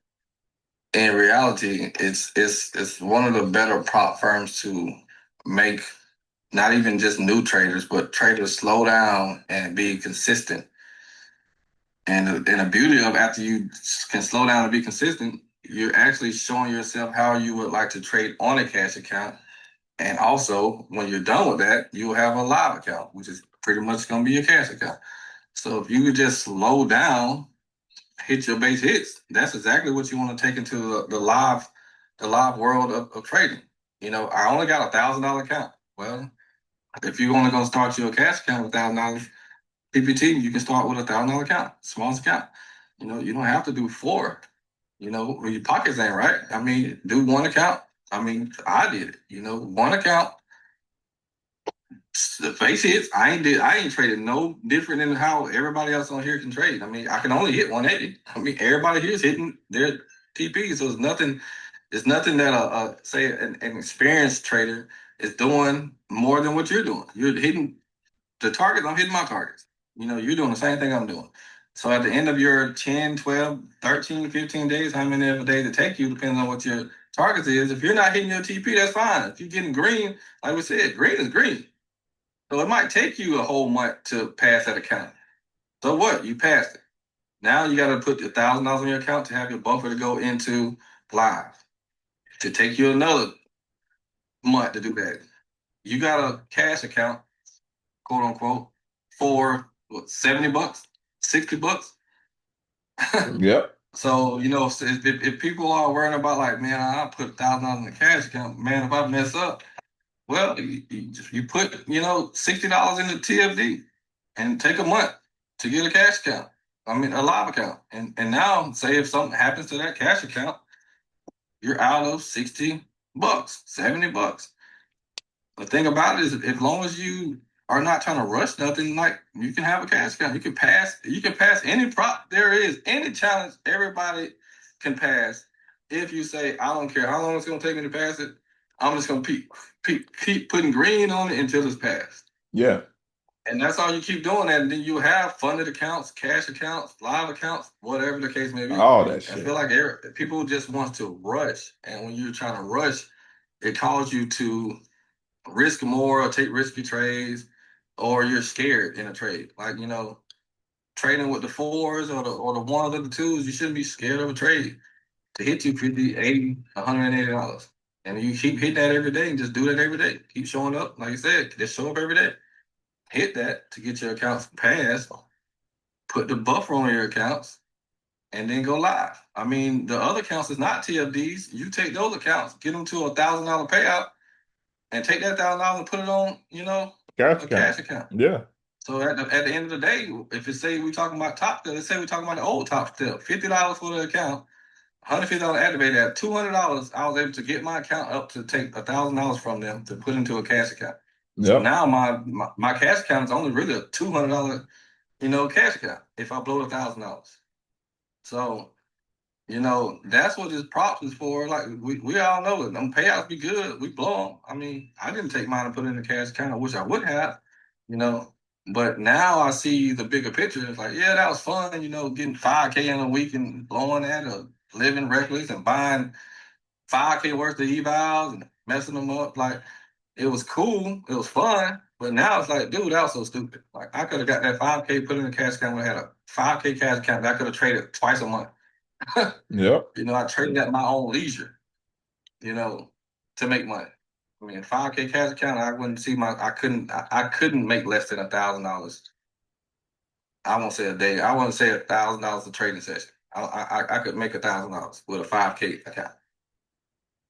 in reality it's one of the better prop firms to make not even just new traders but traders slow down and be consistent. And the beauty of after you can slow down and be consistent, you're actually showing yourself how you would like to trade on a cash account. And also, when you're done with that, you'll have a live account, which is pretty much going to be your cash account. So if you could just slow down, hit your base hits, that's exactly what you want to take into the live world of trading. I only got $1,000 account. Well, if you're only going to start your cash account with $1,000 PPT, you can start with $1,000 account, smallest account. You don't have to do four. When your pockets ain't right. I mean, do one account. I mean, I did it. One account. The face hits. I ain't traded no different than how everybody else on here can trade. I mean, I can only hit 180. I mean, everybody here is hitting their TP, so it's nothing. It's nothing that say an experienced trader is doing more than what you're doing. You're hitting the targets. I'm hitting my targets. You're doing the same thing I'm doing. So at the end of your 10, 12, 13, 15 days, how many of days it take you, depending on what your target is. If you're not hitting your TP, that's fine. If you're getting green, like we said, green is green. So it might take you a whole month to pass that account. So what? You passed it. Now you got to put $1,000 on your account to have your buffer to go into live. To take you another month to do that. You got a cash account, quote unquote, for what, $70, $60? Yep. So, if people are worrying about like, man, I put $1,000 in the cash account, man, if I mess up, well, you put, $60 in the TFD and take a month to get a cash account. I mean, a live account. And now, say if something happens to that cash account, you're out of $60, $70. The thing about it is, as long as you are not trying to rush nothing, like you can have a cash account. You can pass any prop there is, any challenge everybody can pass. If you say, I don't care how long it's gonna take me to pass it, I'm just gonna keep putting green on it until it's passed. Yeah. And that's all you keep doing that, and then you have funded accounts, cash accounts, live accounts, whatever the case may be. All that shit. I feel like people just want to rush, and when you're trying to rush, it calls you to risk more or take risky trades, or you're scared in a trade. Like, trading with the fours or the ones or the twos, you shouldn't be scared of a trade. To hit you 50, 80, $180. And you keep hitting that every day and just do that every day. Keep showing up. Like I said, just show up every day. Hit that to get your accounts passed. Put the buffer on your accounts and then go live. I mean, the other accounts is not TFDs. You take those accounts, get them to $1,000 payout, and take that $1,000 and put it on, Cash a account. cash account. Yeah. So at the end of the day, if it say we talking about top step, let's say we're talking about the old top step, $50 for the account, $150 activated. At $200, I was able to get my account up to take $1,000 from them to put into a cash account. Yep. So now my cash account is only really a $200, cash account if I blow $1,000. So, that's what this props is for. Like we all know it. Them payouts be good. We blow them. I mean, I didn't take mine and put it in the cash account. I wish I would have, But now I see the bigger picture. It's like, yeah, that was fun, getting 5K in a week and blowing that, or living reckless and buying 5K worth of evals and messing them up. Like, it was cool. It was fun. But now it's like, dude, that was so stupid. Like, I could have got that 5K put in the cash account when I had a 5K cash account that I could have traded twice a month. Yep. I traded at my own leisure, to make money. I mean, 5K cash account, I wouldn't see I couldn't make less than $1,000. I won't say a day. I wouldn't say $1,000 a trading session. I could make $1,000 with a 5K account.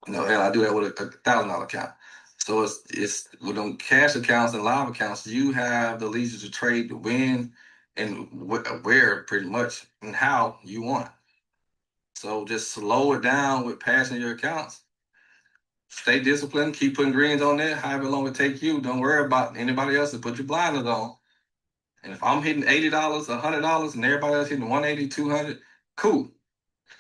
Hell, I do that with a $1,000 account. So it's with them cash accounts and live accounts, you have the leisure to trade, to win, and where pretty much and how you want. So just slow it down with passing your accounts. Stay disciplined. Keep putting greens on there. However long it take you. Don't worry about anybody else to put your blinders on. And if I'm hitting $80, $100, and everybody else hitting 180, 200, cool.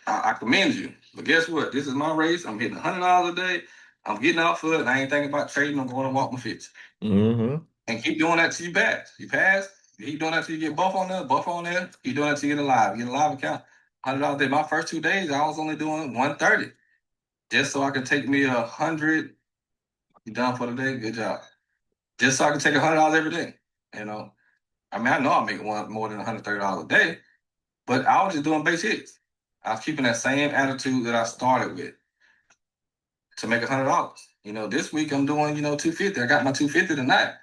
I commend you. But guess what? This is my race. I'm hitting $100 a day. I'm getting out for it, and I ain't thinking about trading. I'm going to walk my fits. Mm-hmm. And keep doing that till you pass. You pass. Keep doing that till you get buff on there. Keep doing that till you get a live. Get a live account. $100 a day. My first 2 days, I was only doing 130. Just so I could take me 100. You done for the day? Good job. Just so I can take $100 every day. I mean, I know I make more than $130 a day, but I was just doing base hits. I was keeping that same attitude that I started with to make $100. This week I'm doing 250. I got my 250 tonight.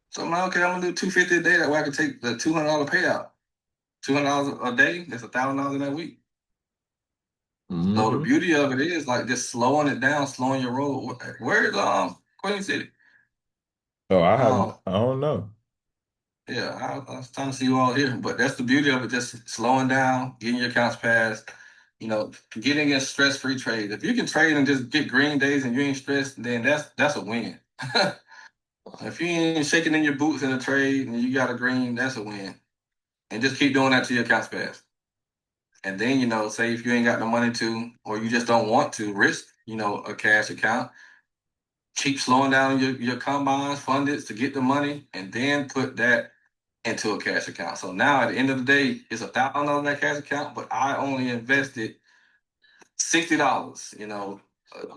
So I'm like, okay, I'm gonna do 250 a day. That way I can take the $200 payout. $200 a day. That's $1,000 in that week. So the Hmm. beauty of it is like just slowing it down, slowing your roll. Where is Queen City? Oh, Um, I don't know. yeah, I was trying to see you all here, but that's the beauty of it. Just slowing down, getting your accounts passed. Getting in stress-free trades. If you can trade and just get green days and you ain't stressed, then that's a win. If you ain't shaking in your boots in a trade and you got a green, that's a win. And just keep doing that till your accounts pass. And then, say if you ain't got the money to, or you just don't want to risk, a cash account, keep slowing down your combines, funded to get the money, and then put that into a cash account. So now at the end of the day, it's $1,000 in that cash account, but I only invested $60. New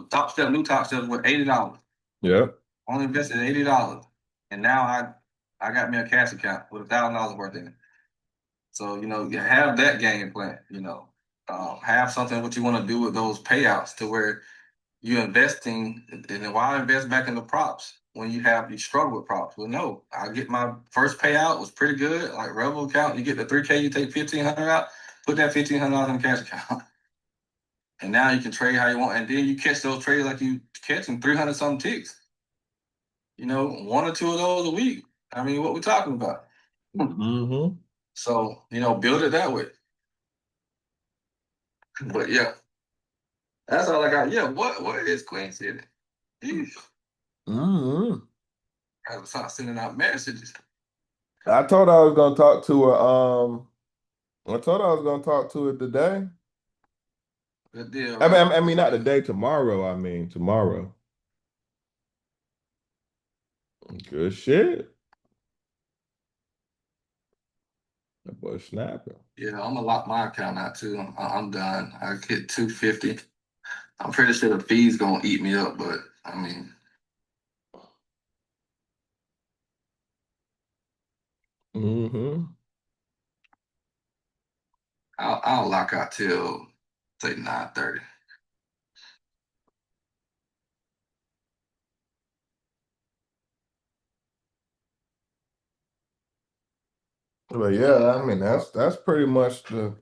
top step with $80. Yep. Only invested $80. And now I got me a cash account with $1,000 worth in it. So, you have that game plan, have something what you want to do with those payouts to where you're investing. And then why invest back into props when you struggle with props? Well, no, I get my first payout was pretty good. Like Rebel account, you get the 3K, you take 1,500 out, put that $1,500 in the cash account. And now you can trade how you want. And then you catch those trades like you catching 300 something ticks. One or two of those a week. I mean, what we talking about? Hmm. So, build it that way. But yeah, that's all I got. Yeah, what is Queen City? Jeez, Hmm. I gotta start sending out messages. I told her I was gonna talk to her. I told her I was gonna talk to her today. Good deal, I mean, Rebel. not today, tomorrow. I mean, tomorrow. Good shit. That boy snapping. Yeah, I'm gonna lock my account out too. I'm done. I get 250. I'm pretty sure the fees gonna eat me up, but I mean, Hmm. I'll lock out till say 9:30. But yeah, I mean that's pretty much the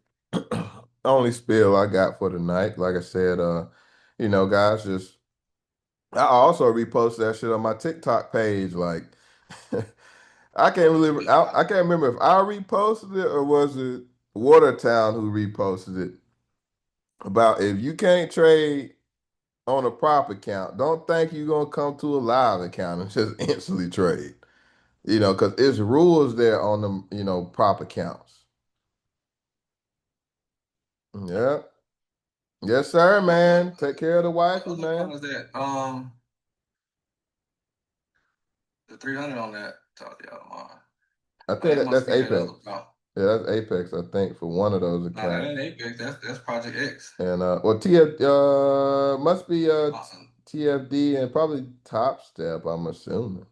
only spill I got for tonight. Like I said, guys, just I also reposted that shit on my TikTok page. Like I can't remember if I reposted it or was it Watertown who reposted it about if you can't trade on a prop account, don't think you're gonna come to a live account and just instantly trade. Because it's rules there on them, prop accounts. Yeah. Yes, sir, man. Take care of the What wifey, other account man. is that? The 300 on that. Talk to y'all tomorrow. I Oh, think that must that's be that other Apex. account. Yeah, that's Apex, I think, for one of those No, that accounts. ain't Apex. That's Project X. And well TF must be Awesome. TFD and probably Top Step, I'm assuming.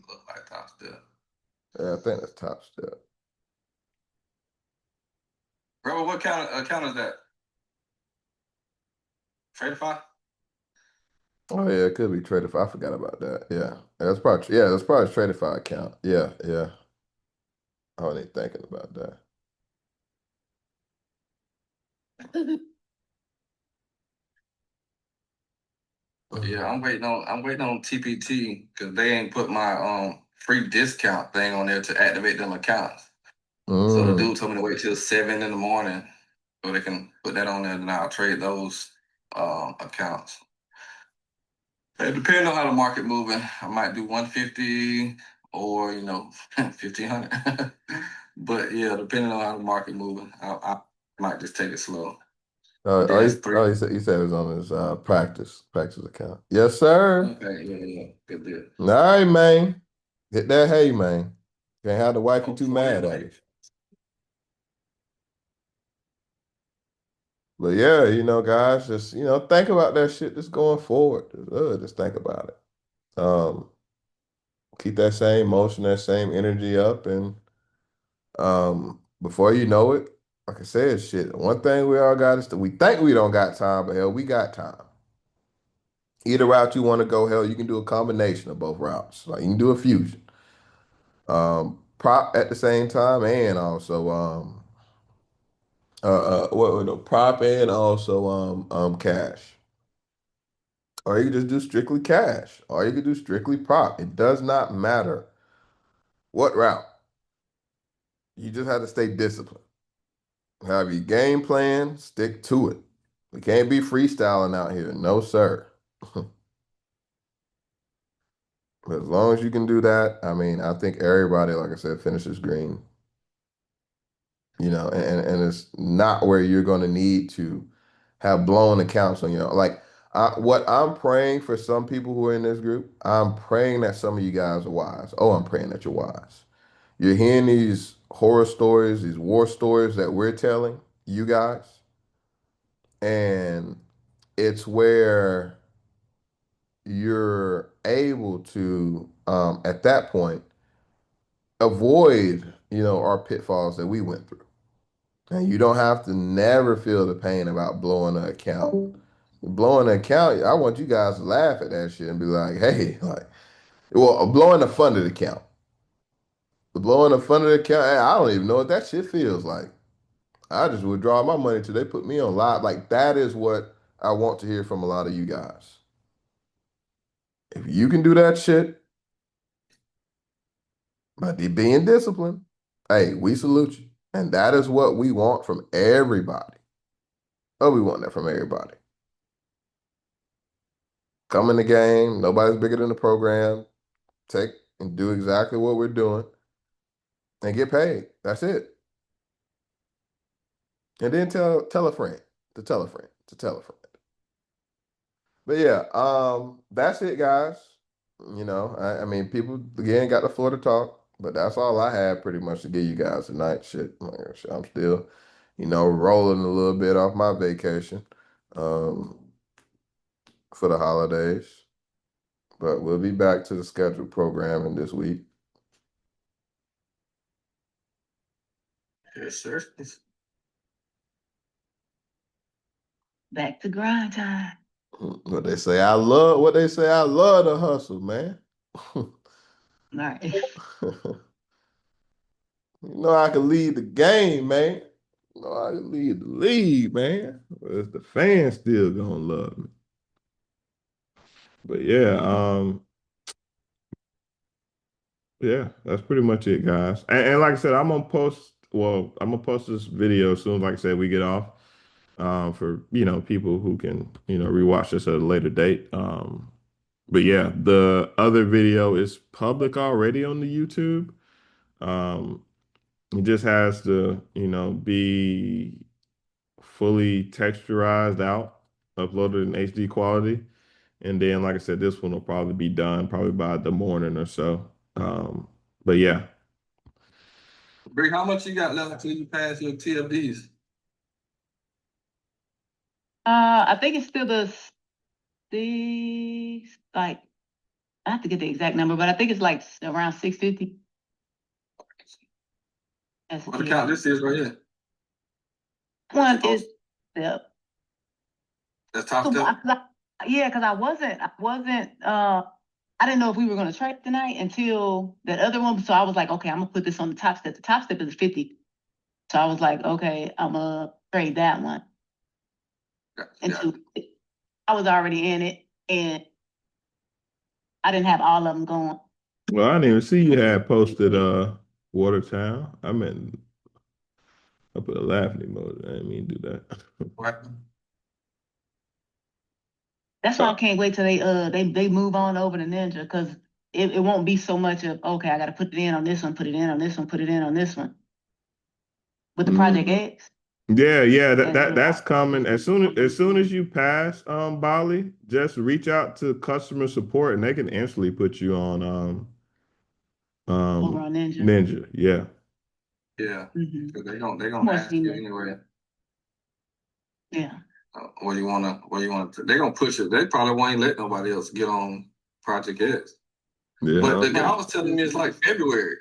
Look like top step. Yeah, I think that's Top Step. Bro, what account is that? Tradeify? Oh yeah, it could be Tradeify. I forgot about that. Yeah, that's probably Tradeify account. Yeah, yeah. I wasn't even thinking about that. Yeah, I'm waiting on TPT because they ain't put my free discount thing on there to activate them accounts. So the Mm. dude told me to wait till 7 in the morning so they can put that on there, and I'll trade those accounts. And depending on how the market moving, I might do 150 or 1,500. But yeah, depending on how the market moving, I might just take it slow. But Oh, that's three. he said it was on his practice account. Yes, sir. Okay, yeah, good deal. All right, man. Hit that hay, man. Can't have the wifey Oh, too before mad then, at you. But yeah, guys, just think about that shit just going forward. Just think about it. Keep that same motion, that same energy up, and before you know it, like I said, shit. One thing we all got is that we think we don't got time, but hell, we got time. Either route you want to go, hell, you can do a combination of both routes. Like you can do a fusion. Prop at the same time and also what no prop and also cash. Or you can just do strictly cash. Or you can do strictly prop. It does not matter what route. You just have to stay disciplined. Have your game plan, stick to it. We can't be freestyling out here. No, sir. But as long as you can do that, I mean, I think everybody, like I said, finishes green. And it's not where you're going to need to have blown accounts on like what I'm praying for some people who are in this group. I'm praying that some of you guys are wise. Oh, I'm praying that you're wise. You're hearing these horror stories, these war stories that we're telling you guys, and it's where you're able to at that point avoid our pitfalls that we went through. And you don't have to never feel the pain about blowing an account. Blowing an account, I want you guys to laugh at that shit and be like, hey, like, well, blowing the funded account. Blowing the funded account, hey, I don't even know what that shit feels like. I just withdraw my money till they put me on live. Like, that is what I want to hear from a lot of you guys. If you can do that shit, but being disciplined, hey, we salute you. And that is what we want from everybody. Oh, we want that from everybody. Come in the game. Nobody's bigger than the program. Take and do exactly what we're doing and get paid. That's it. And then tell a friend to tell a friend to tell a friend. But yeah, that's it, guys. I mean, people again got the floor to talk, but that's all I had pretty much to give you guys tonight. Shit, like, shit, I'm still, rolling a little bit off my vacation, um, for the holidays. But we'll be back to the scheduled programming this week. Yes, sir. Back to grind time. What they say, I love the hustle, man. All right. I can lead the game, man. I can lead the league, man. But it's the fans still gonna love me. But yeah, yeah, that's pretty much it, guys. And like I said, I'm gonna post this video soon, like I said, we get off. For people who can, rewatch this at a later date. But yeah, the other video is public already on the YouTube. Um, it just has to, be fully texturized out, uploaded in HD quality. And then, like I said, this one will probably be done probably by the morning or so. But yeah. Bree, how much you got left until you pass your TFDs? I think it's still like I have to get the exact number, but I think it's like around 650. What account this is right here? One is the That's top step. yeah, because I didn't know if we were gonna trade tonight until that other one. So I was like, okay, I'm gonna put this on the top step. The top step is 50. So I was like, okay, I'm gonna trade that one. Until I was already in it and I didn't have all of them going. Well, I didn't even see you had posted Watertown. I put a laughing emoji. I didn't mean to do that. What? That's why I can't wait till they move on over to Ninja because it won't be so much of okay, I gotta put it in on this one, put it in on this one, put it in on this one. With the Project X. Yeah, that's coming. As soon as you pass Bali, just reach out to customer support and they can instantly put you on Over on Ninja. Ninja. Yeah. Yeah. Mhm. They gonna ask you seamless. anyway. Yeah. Where you wanna they're gonna push it. They probably won't let nobody else get on Project X. Yeah. But the guy was telling me it's like February.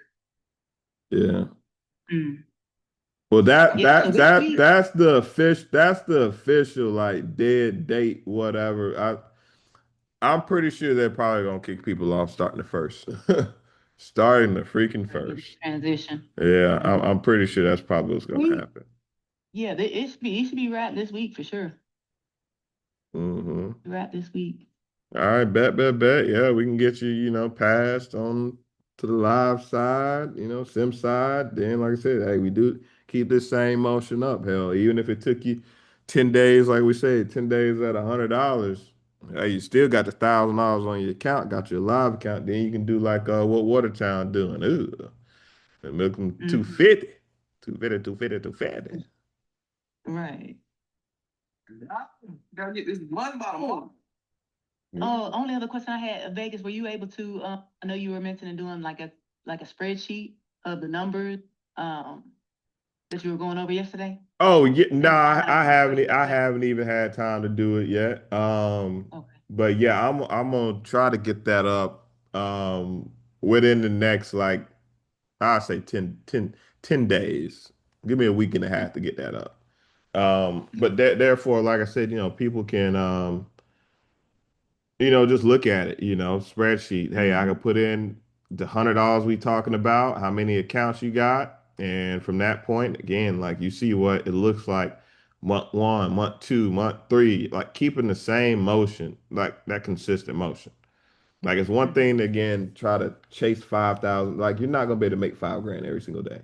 Yeah. Mm. Well, Yeah, so this week- that's the official like dead date, whatever. I'm pretty sure they're probably gonna kick people off starting the first. Starting the freaking Like in first. transition. Yeah, I'm, Mhm. I'm pretty sure that's probably what's gonna We, happen. yeah, it should be wrapped this week for sure. Hmm. Wrapped this week. All right, bet. Yeah, we can get you, passed on to the live side, sim side. Then, like I said, hey, we do keep this same motion up. Hell, even if it took you 10 days, like we said, 10 days at $100, hey, you still got the $1,000 on your account, got your live account. Then you can do like what Watertown doing. Ooh, and milk them Hmm. 250, 250, 250, 250. Right. Gotta get this one bottom off. Oh, only other question I had, Vegas, were you able to, I know you were mentioning doing like a spreadsheet of the numbers, um, that you were going over yesterday? Oh yeah, no, And I had a I couple haven't. questions I for you. haven't even had time to do it yet. Okay. But yeah, I'm gonna try to get that up within the next like I say 10 days. Give me a week and a half to get that up. But therefore, like I said, people can just look at it, spreadsheet. Hey, I Mm-hmm. can put in the $100 we talking about, how many accounts you got, and from that point, again, like you see what it looks like month one, month two, month three, like keeping the same motion, like that consistent motion. Like it's one thing to again try to chase 5,000. Like you're not gonna be able to make 5 grand every single day.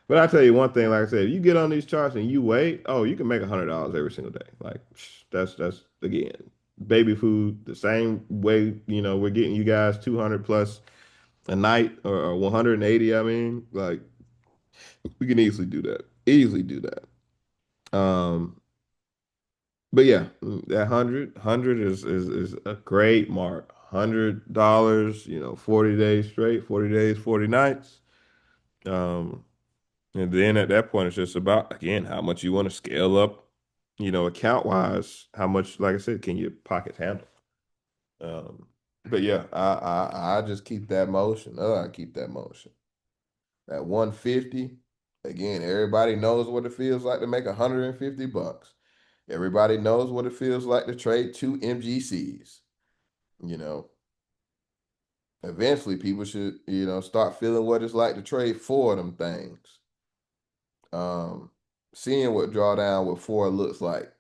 But I tell you one thing, like I said, if you get on these charts and you wait, oh, you can make $100 every single day. Like that's again baby food. The same way we're getting you guys 200 plus a night or 180. I mean, like we can easily do that. Easily do that. But yeah, that hundred is a great mark. $100, 40 days straight, 40 days, 40 nights. Um, and then at that point, it's just about, again, how much you want to scale up, account wise, how much, like I said, can your pockets handle? Um, but yeah, I just keep that motion. I keep that motion. At 150, again, everybody knows what it feels like to make $150. Everybody knows what it feels like to trade 2 MGCs. You know, eventually people should, start feeling what it's like to trade 4 of them things. Um, Seeing what drawdown with 4 looks like.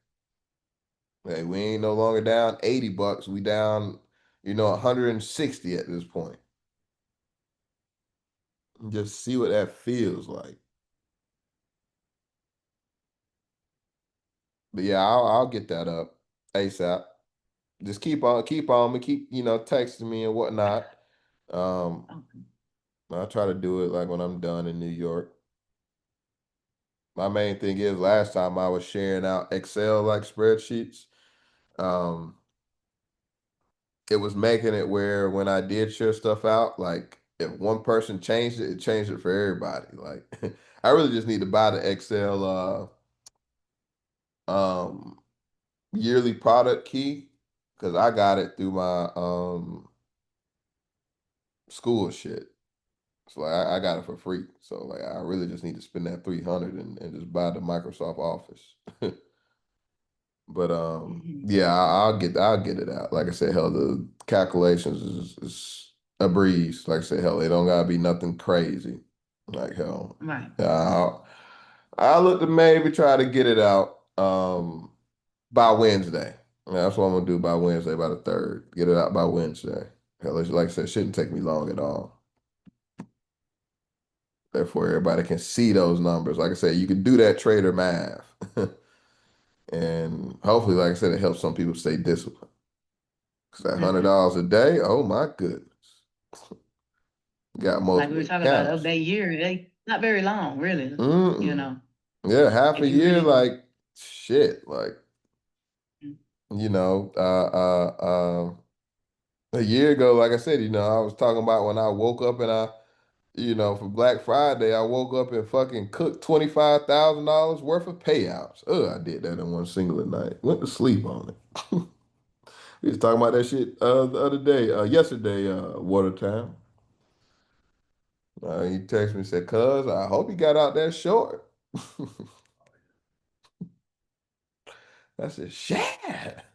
Hey, we ain't no longer down $80. We down, 160 at this point. Just see what that feels like. But yeah, I'll get that up ASAP. Just keep on me, keep, texting me and whatnot. Um, Okay. I'll try to do it like when I'm done in New York. My main thing is last time I was sharing out Excel like spreadsheets. Um, it was making it where when I did share stuff out, like if one person changed it, it changed it for everybody. Like I really just need to buy the Excel yearly product key because I got it through my school shit. So like, I got it for free. So like I really just need to spend that 300 and just buy the Microsoft Office. But Hmm. yeah, I'll get it out. Like I said, hell, the calculations is a breeze. Like I said, hell, it don't gotta be nothing crazy. Like hell, Right. I'll look to maybe try to get it out by Wednesday. That's what I'm gonna do by Wednesday, by the 3rd. Get it out by Wednesday. Hell, like I said, it shouldn't take me long at all. Therefore, everybody can see those numbers. Like I said, you can do that trader math. And hopefully, like I said, it helps some people stay disciplined. Cause that hundred Hmm. dollars a day, oh my goodness. Got Like we multiple were talking about of accounts. that year, they not very long, really. You Mm-mm. know, Yeah, half if a you year, really. like shit. Like, you know, a year ago, like I said, I was talking about when I woke up and for Black Friday, I woke up and fucking cooked $25,000 worth of payouts. I did that in one single night. Went to sleep on it. We was talking about that shit the other day, yesterday, Watertown. He texted me and said, "Cuz, I hope you got out that short." I said, shit.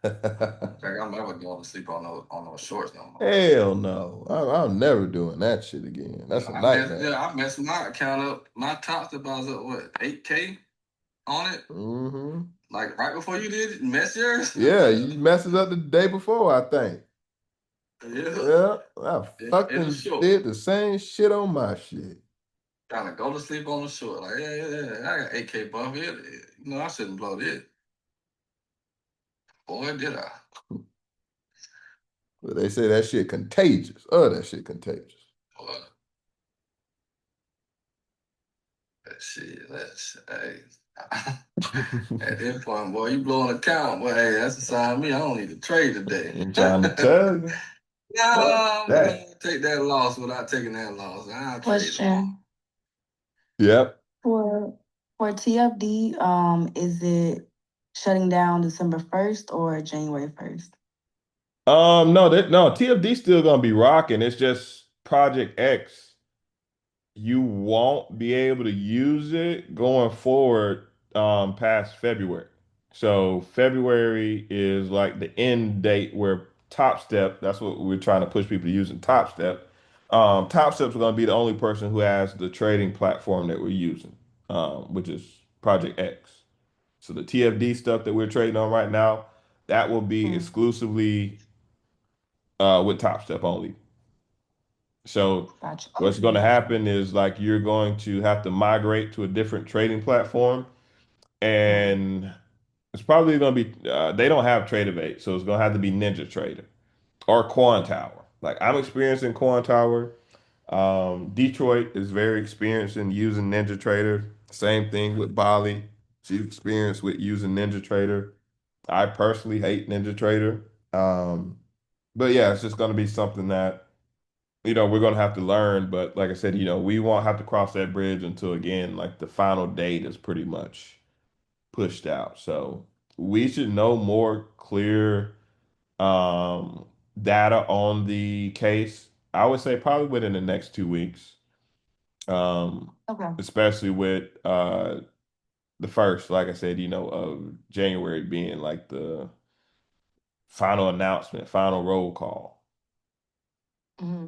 In fact, I'm never going to sleep on those shorts no more. Hell no. I'm never doing that shit again. That's a nightmare. I messed my account up. My top step I was up what 8K on it. Mm-hmm. Like right before you did it, mess yours. Yeah, you messed it up the day before, I think. Yeah. Yeah, I It fucking was short. did the same shit on my shit. Trying to go to sleep on the short. Like, yeah. I got 8K buff. I shouldn't blow it. Boy, did I. But they say that shit contagious. Oh, that shit contagious. Boy, that shit, hey. At this point, boy, you blow an account, boy, hey, that's a sign of me. I don't need to trade today. I'm trying to tell you. No, I'm That. gonna take that loss without taking that loss. I'll trade Question Yep. for TFD, is it shutting down December 1st or January 1st? No, TFD still gonna be rocking. It's just Project X. You won't be able to use it going forward past February. So February is like the end date where Top Step, that's what we're trying to push people to use in Top Step. Top Step's going to be the only person who has the trading platform that we're using, which is Project X. So the TFD stuff that we're trading on right now, that will be Mm, exclusively with Top Step only. So gotcha. what's going to happen is like you're going to have to migrate to a different trading platform, Mm, and it's probably going to be they don't have Tradeovate, so it's going to have to be Ninja Trader or Tower. Like I'm experienced in Tower. Detroit is very experienced in using Ninja Trader. Same thing with Bali. She's experienced with using Ninja Trader. I personally hate Ninja Trader. Um, but yeah, it's just going to be something that we're gonna have to learn, but like I said, we won't have to cross that bridge until again, like the final date is pretty much pushed out. So we should know more clear data on the case. I would say probably within the next 2 weeks. okay. Especially with the first, like I said, of January being like the final announcement, final roll call. Hmm.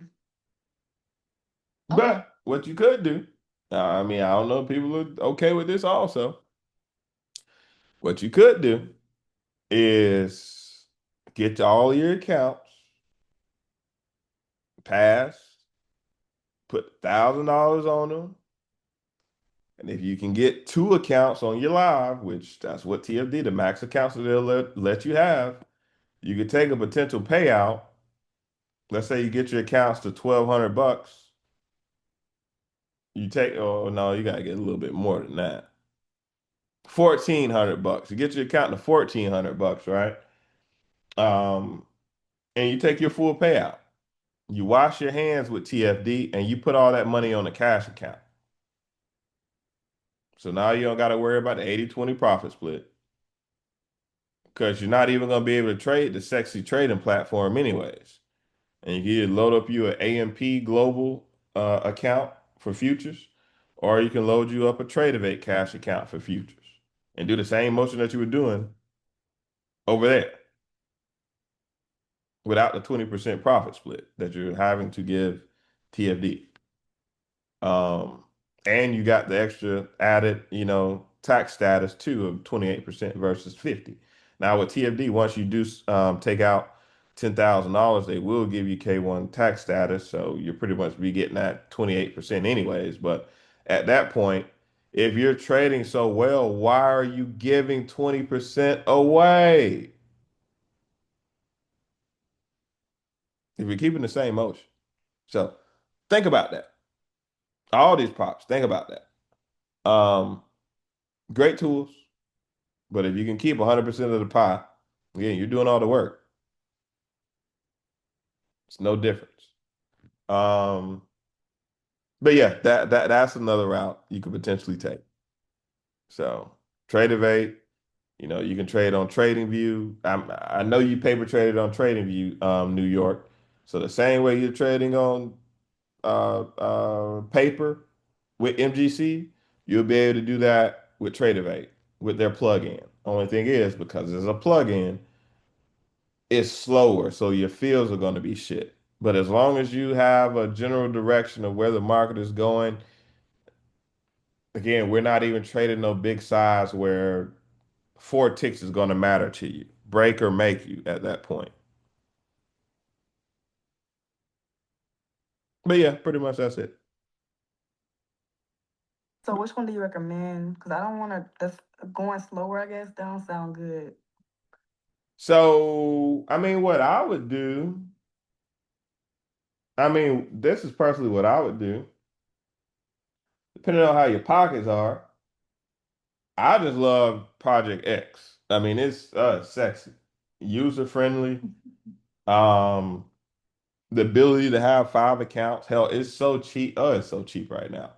Okay. But what you could do, I mean, I don't know if people are okay with this also. What you could do is get all your accounts passed, put $1,000 on them. And if you can get 2 accounts on your live, which that's what TFD, the max accounts that they'll let you have, you could take a potential payout. Let's say you get your accounts to $1,200. You take, oh no, you gotta get a little bit more than that. $1,400. You get your account to $1,400, right? Um, and you take your full payout. You wash your hands with TFD and you put all that money on a cash account. So now you don't got to worry about the 80/20 profit split because you're not even going to be able to trade the sexy trading platform anyways. And you can load up you an AMP global account for futures, or you can load you up a Tradeovate cash account for futures and do the same motion that you were doing over there without the 20% profit split that you're having to give TFD. Um, and you got the extra added, tax status too of 28% versus 50. Now with TFD, once you do take out $10,000, they will give you K1 tax status. So you're pretty much be getting that 28% anyways. But at that point, if you're trading so well, why are you giving 20% away? If you're keeping the same motion. So think about that. All these props, think about that. Great tools, but if you can keep 100% of the pie, again, you're doing all the work. It's no difference. Um, but yeah, that's another route you could potentially take. So Tradeovate, you can trade on TradingView. I know you paper traded on TradingView, New York. So the same way you're trading on paper with MGC, you'll be able to do that with Tradeovate with their plugin. Only thing is, because it's a plugin, it's slower, so your fields are going to be shit. But as long as you have a general direction of where the market is going, again, we're not even trading no big size where 4 ticks is going to matter to you, break or make you at that point. But yeah, pretty much that's it. So which one do you recommend? Because I don't want to. That's going slower. I guess that don't sound good. So, I mean, what I would do, I mean, this is personally what I would do, depending on how your pockets are. I just love Project X. I mean, it's sexy, user friendly. Um, the ability to have 5 accounts, hell, it's so cheap. Oh, it's so cheap right now.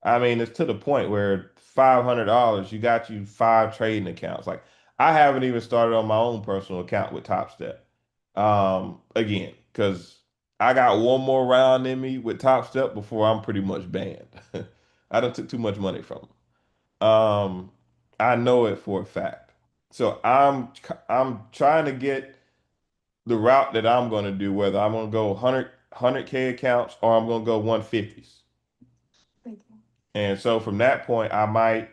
I mean, it's to the point where $500, you got you 5 trading accounts. Like, I haven't even started on my own personal account with Top Step. Again, because I got one more round in me with Top Step before I'm pretty much banned. I done took too much money from them. I know it for a fact. So I'm trying to get the route that I'm going to do, whether I'm going to go 100K accounts or I'm going to go 150s. Thank you. And so from that point, I might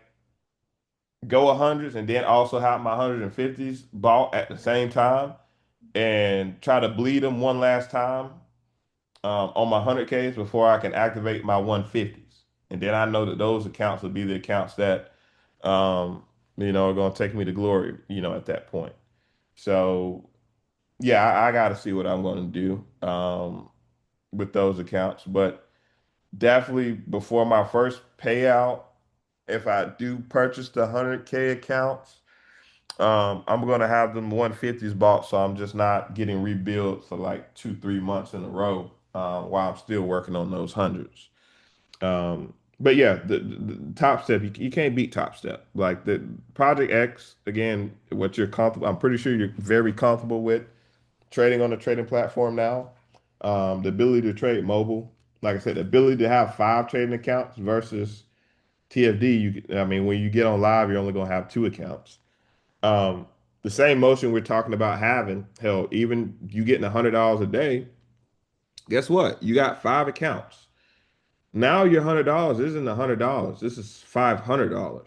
go hundreds and then also have my 150s bought at the same time and try to bleed them one last time on my 100Ks before I can activate my 150s. And then I know that those accounts will be the accounts that are going to take me to glory, at that point. So yeah, I got to see what I'm going to do with those accounts. But definitely before my first payout, if I do purchase the 100K accounts, I'm gonna have them 150s bought, so I'm just not getting rebuilt for like 2, 3 months in a row while I'm still working on those hundreds. But yeah, the Top Step, you can't beat Top Step. Like the Project X, again, what you're comfortable, I'm pretty sure you're very comfortable with trading on the trading platform now. The ability to trade mobile, like I said, the ability to have 5 trading accounts versus TFD. I mean, when you get on live, you're only gonna have 2 accounts. Um, the same motion we're talking about having, hell, even you getting $100 a day, guess what? You got 5 accounts. Now your $100 isn't $100. This is $500.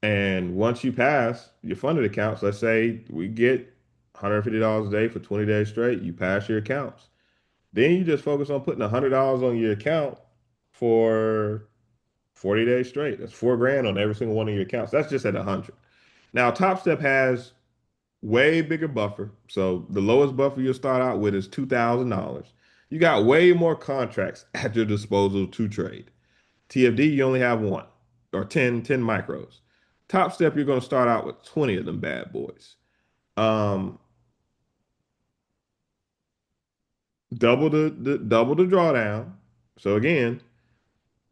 And once you pass your funded accounts, let's say we get $150 a day for 20 days straight, you pass your accounts. Then you just focus on putting $100 on your account for 40 days straight. That's 4 grand on every single one of your accounts. That's just at 100. Now, Top Step has way bigger buffer. So the lowest buffer you'll start out with is $2,000. You got way more contracts at your disposal to trade. TFD, you only have one or 10 micros. Top Step, you're going to start out with 20 of them bad boys. Um, double the drawdown. So again,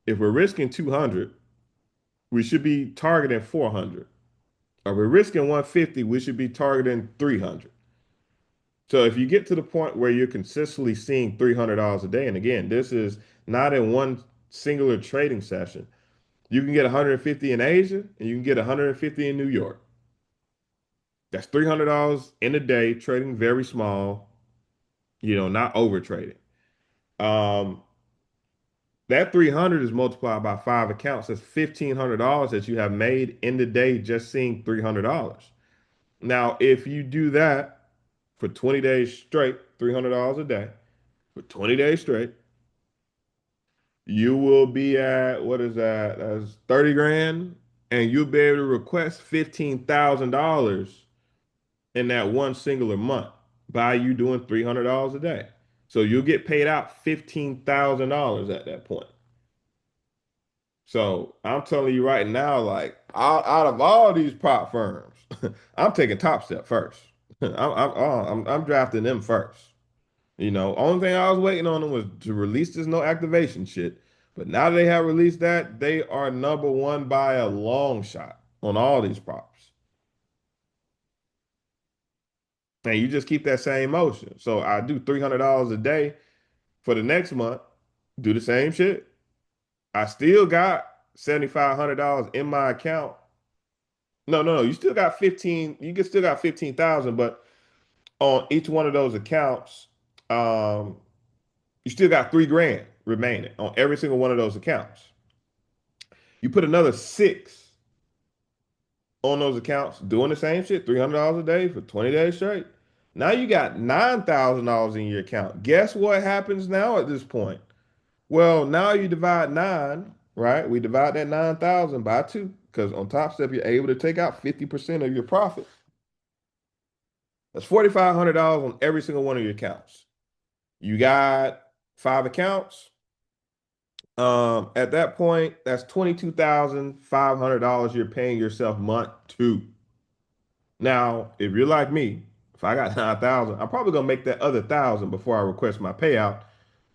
if we're risking 200, we should be targeting 400. Or we're risking 150, we should be targeting 300. So if you get to the point where you're consistently seeing $300 a day, and again, this is not in one singular trading session, you can get 150 in Asia and you can get 150 in New York. That's $300 in a day, trading very small, not over trading. Um, that 300 is multiplied by 5 accounts. That's $1,500 that you have made in the day just seeing $300. Now, if you do that for 20 days straight, $300 a day, for 20 days straight, you will be at what is that? That's 30 grand, and you'll be able to request $15,000 in that one singular month by you doing $300 a day. So you'll get paid out $15,000 at that point. So I'm telling you right now, like out of all these prop firms, I'm taking Top Step first. I'm drafting them first. Only thing I was waiting on them was to release this no activation shit. But now that they have released that, they are number one by a long shot on all these props. And you just keep that same motion. So I do $300 a day for the next month, do the same shit. I still got $7,500 in my account No. You still got 15. You can still got 15,000, but on each one of those accounts, um, you still got 3 grand remaining on every single one of those accounts. You put another six on those accounts doing the same shit, $300 a day for 20 days straight. Now you got $9,000 in your account. Guess what happens now at this point? Well, now you divide nine, right? We divide that 9,000 by two because on Top Step, you're able to take out 50% of your profit. That's $4,500 on every single one of your accounts. You got 5 accounts. At that point, that's $22,500 you're paying yourself month two. Now, if you're like me, if I got 9,000, I'm probably gonna make that other 1,000 before I request my payout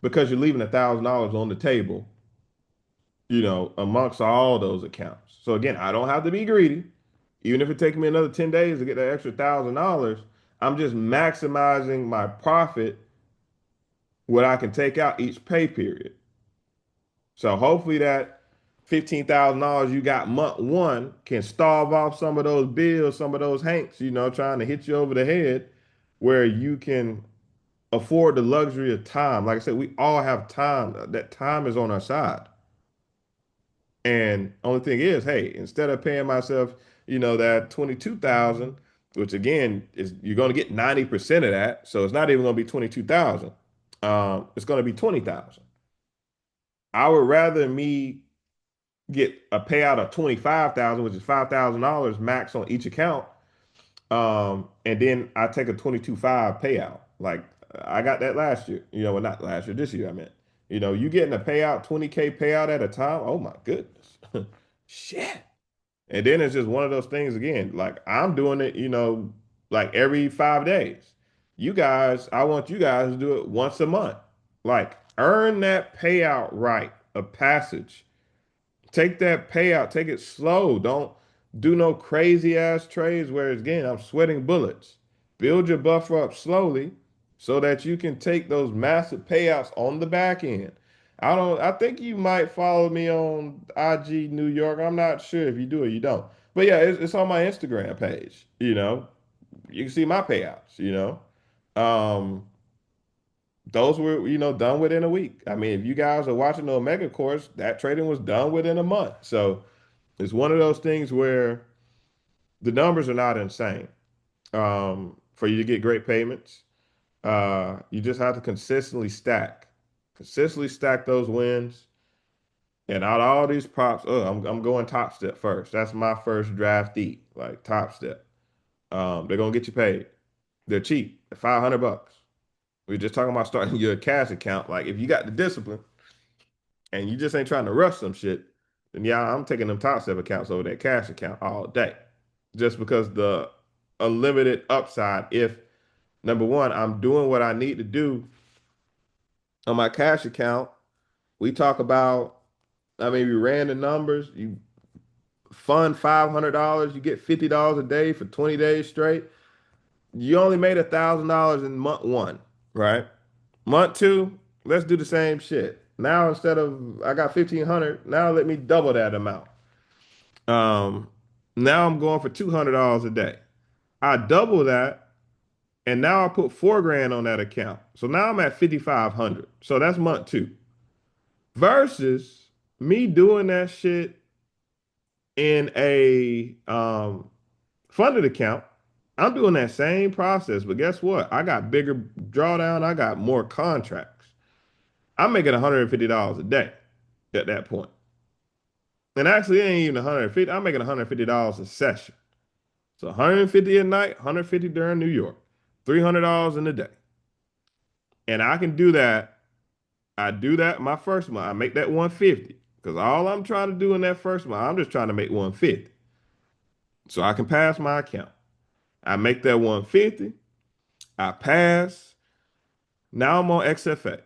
because you're leaving $1,000 on the table, amongst all those accounts. So again, I don't have to be greedy. Even if it takes me another 10 days to get that extra $1,000, I'm just maximizing my profit, what I can take out each pay period. So hopefully that $15,000 you got month one can starve off some of those bills, some of those hanks, trying to hit you over the head, where you can afford the luxury of time. Like I said, we all have time. That time is on our side. And only thing is, hey, instead of paying myself, that 22,000, which again is you're going to get 90% of that. So it's not even going to be 22,000. It's going to be 20,000. I would rather me get a payout of 25,000, which is $5,000 max on each account. And then I take a 22.5 payout. Like I got that last year, well, not last year, this year I meant. You getting a payout, 20K payout at a time. Oh my goodness. Shit. And then it's just one of those things again. Like I'm doing it, like every 5 days. I want you guys to do it once a month. Like earn that payout right of passage. Take that payout, take it slow. Don't do no crazy ass trades where again I'm sweating bullets. Build your buffer up slowly so that you can take those massive payouts on the back end. I think you might follow me on IG New York. I'm not sure if you do or you don't. But yeah, it's on my Instagram page. You can see my payouts. Um, those were, done within a week. I mean, if you guys are watching the Omega course, that trading was done within a month. So it's one of those things where the numbers are not insane. For you to get great payments, you just have to consistently stack those wins. And out of all these props, I'm going Top Step first. That's my first draftee, like Top Step. They're gonna get you paid. They're cheap, 500 bucks. We're just talking about starting your cash account. Like if you got the discipline and you just ain't trying to rush some shit, then yeah, I'm taking them Top Step accounts over that cash account all day. Just because the unlimited upside, if number one, I'm doing what I need to do on my cash account. We talk about, I mean, we ran the numbers. You fund $500, you get $50 a day for 20 days straight. You only made $1,000 in month one, right? Month two, let's do the same shit. Now instead of I got 1,500, now let me double that amount. Um, Now I'm going for $200 a day. I double that, and now I put 4 grand on that account. So now I'm at 5,500. So that's month two. Versus me doing that shit in a funded account. I'm doing that same process, but guess what? I got bigger drawdown. I got more contracts. I'm making $150 a day at that point. And actually, it ain't even 150. I'm making $150 a session. So 150 a night, 150 during New York, $300 in a day. And I can do that. I do that my first month. I make that 150 because all I'm trying to do in that first month, I'm just trying to make 150. So I can pass my account. I make that 150. I pass. Now I'm on XFAs.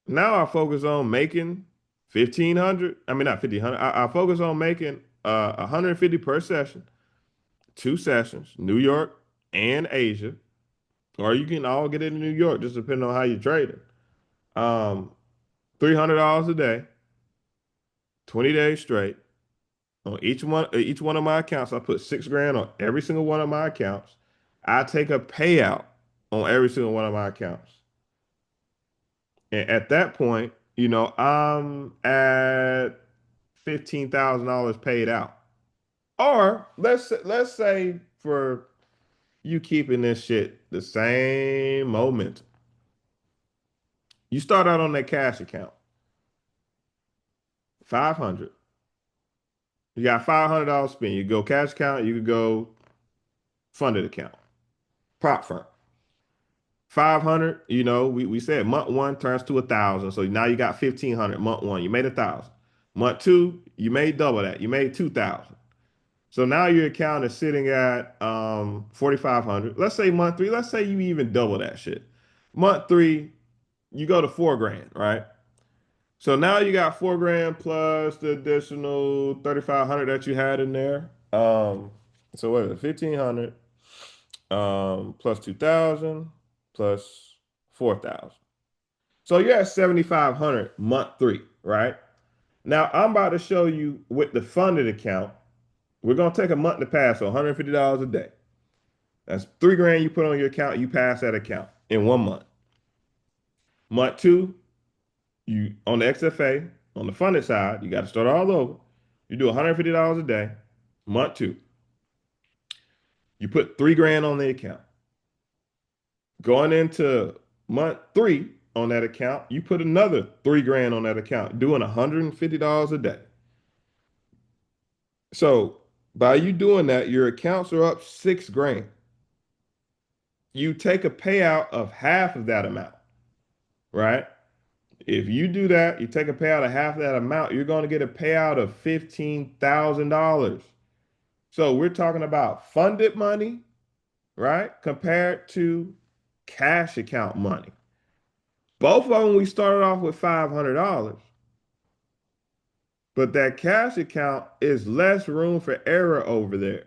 Now I focus on making 1,500. I mean, not 1,500. I focus on making 150 per session, 2 sessions, New York and Asia, or you can all get it in New York, just depending on how you're trading. Um, $300 a day, 20 days straight on each one of my accounts. I put 6 grand on every single one of my accounts. I take a payout on every single one of my accounts. And at that point, I'm at $15,000 paid out. Or let's say for you keeping this shit the same moment, you start out on that cash account, 500. You got $500 spent. You go cash account, you could go funded account, prop firm. 500, we said month one turns to 1,000. So now you got 1,500 month one. You made 1,000. Month two, you made double that. You made 2,000. So now your account is sitting at 4,500. Let's say month three, let's say you even double that shit. Month three, you go to 4 grand, right? So now you got 4 grand plus the additional 3,500 that you had in there. So what is it? 1,500 plus 2,000 plus 4,000. So you're at 7,500 month three, right? Now I'm about to show you with the funded account. We're gonna take a month to pass, so $150 a day. That's 3 grand you put on your account. You pass that account in 1 month. Month two, you on the XFA on the funded side, you got to start all over. You do $150 a day. Month two, you put 3 grand on the account. Going into month three on that account, you put another 3 grand on that account, doing $150 a day. So by you doing that, your accounts are up 6 grand. You take a payout of half of that amount, right? If you do that, you take a payout of half of that amount, you're going to get a payout of $15,000. So we're talking about funded money, right? Compared to cash account money. Both of them, we started off with $500, but that cash account is less room for error over there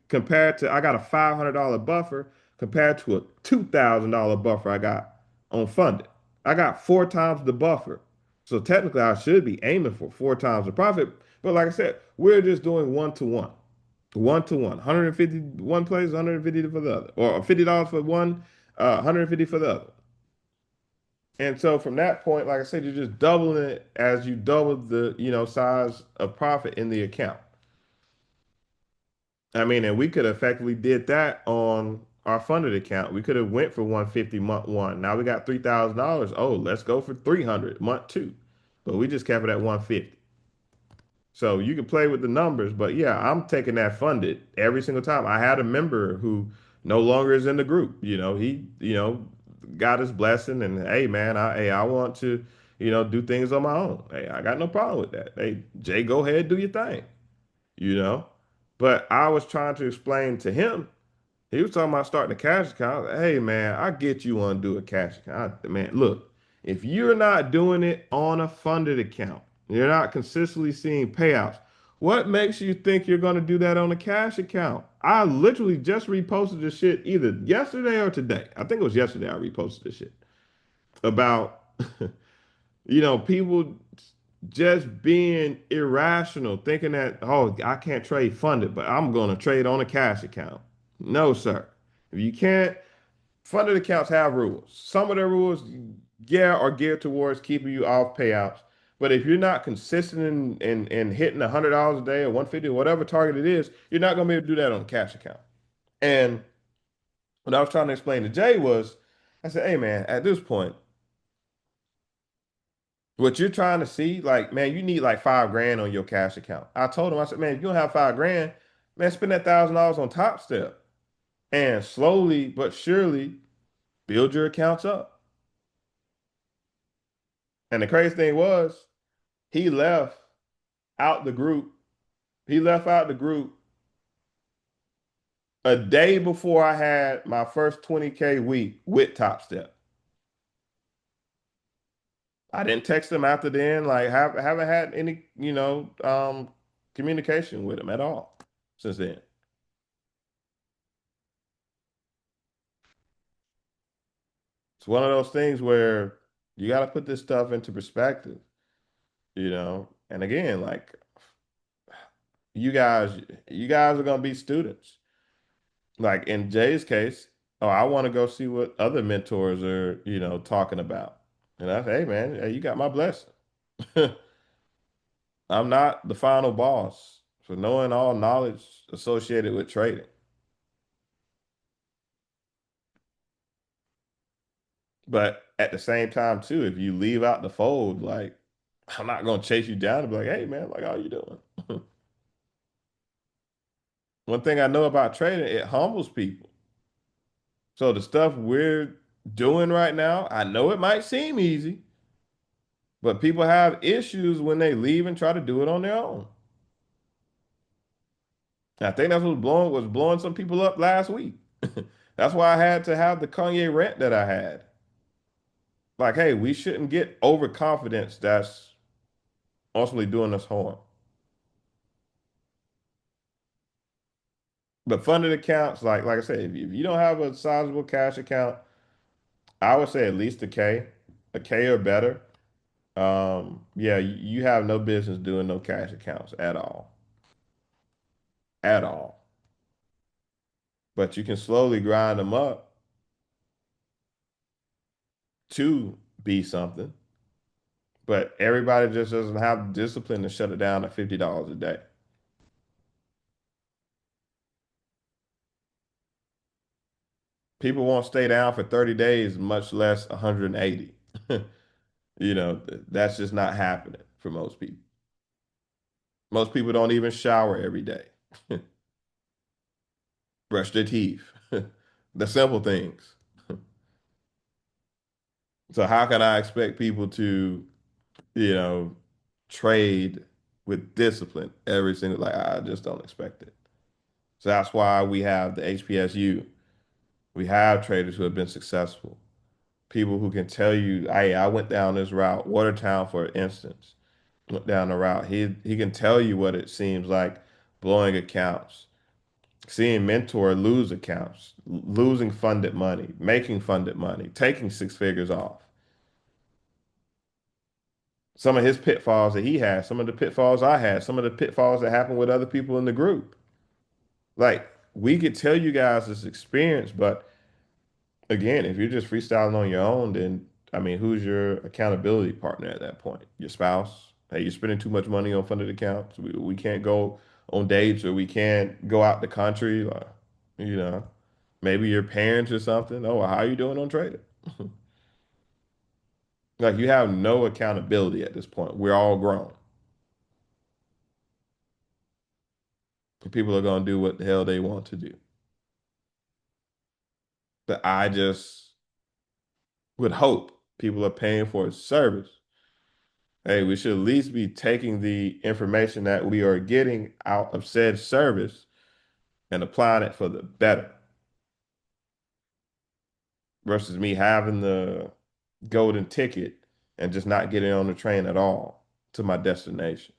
compared to, I got a $500 buffer compared to a $2,000 buffer I got on funded. I got 4 times the buffer. So technically, I should be aiming for 4 times the profit. But like I said, we're just doing 1 to 1. 1 to 1. 150 one place, 150 for the other. Or $50 for one, 150 for the other. And so from that point, like I said, you're just doubling it as you double the, size of profit in the account. I mean, and we could have effectively did that on our funded account. We could have went for 150 month one. Now we got $3,000. Oh, let's go for 300 month two. But we just kept it at 150. So you can play with the numbers, but yeah, I'm taking that funded every single time. I had a member who no longer is in the group. He, got his blessing and hey man, I want to, do things on my own. Hey, I got no problem with that. Hey, Jay, go ahead, do your thing, you know. But I was trying to explain to him, he was talking about starting a cash account. Hey man, I get you want to do a cash account. Man, look, if you're not doing it on a funded account, you're not consistently seeing payouts. What makes you think you're going to do that on a cash account? I literally just reposted this shit either yesterday or today. I think it was yesterday I reposted this shit about, people just being irrational, thinking that, oh, I can't trade funded, but I'm going to trade on a cash account. No, sir. If you can't, funded accounts have rules. Some of the rules, yeah, are geared towards keeping you off payouts. But if you're not consistent in hitting $100 a day or 150 or whatever target it is, you're not going to be able to do that on a cash account. And what I was trying to explain to Jay was, I said, hey man, at this point, what you're trying to see, like, man, you need like 5 grand on your cash account. I told him, I said, man, if you don't have 5 grand, man, spend that $1,000 on Top Step and slowly but surely build your accounts up. And the crazy thing was, he left out the group. He left out the group a day before I had my first 20K week with Top Step. I didn't text him after then, like haven't had any, communication with him at all since then. It's one of those things where you got to put this stuff into perspective, And again, like you guys are gonna be students. Like in Jay's case, oh, I want to go see what other mentors are, talking about. And I say, hey man, hey, you got my blessing. I'm not the final boss for knowing all knowledge associated with trading. But at the same time, too, if you leave out the fold, like I'm not gonna chase you down and be like, hey man, like how you doing? One thing I know about trading, it humbles people. So the stuff we're doing right now, I know it might seem easy, but people have issues when they leave and try to do it on their own. I think that's what was blowing some people up last week. That's why I had to have the Kanye rant that I had. Like, hey, we shouldn't get overconfidence that's ultimately doing us harm. But funded accounts, like I said, if you don't have a sizable cash account, I would say at least a K or better. Yeah, you have no business doing no cash accounts at all. But you can slowly grind them up to be something. But everybody just doesn't have the discipline to shut it down at $50 a day. People won't stay down for 30 days, much less 180. That's just not happening for most people. Most people don't even shower every day, brush their teeth, the simple things. So how can I expect people to, you know, trade with discipline every single, like I just don't expect it. So that's why we have the HPSU. We have traders who have been successful. People who can tell you, hey, I went down this route, Watertown, for instance, went down the route. He can tell you what it seems like blowing accounts, seeing mentor lose accounts, losing funded money, making funded money, taking six figures off. Some of his pitfalls that he had, some of the pitfalls I had, some of the pitfalls that happened with other people in the group. Like we could tell you guys this experience, but again, if you're just freestyling on your own, then I mean, who's your accountability partner at that point? Your spouse? Hey, you're spending too much money on funded accounts. We can't go on dates or we can't go out the country. You know, maybe your parents or something. Oh, well, how are you doing on trading? Like you have no accountability at this point. We're all grown. People are going to do what the hell they want to do. But I just would hope people are paying for a service. Hey, we should at least be taking the information that we are getting out of said service and applying it for the better versus me having the golden ticket and just not getting on the train at all to my destination.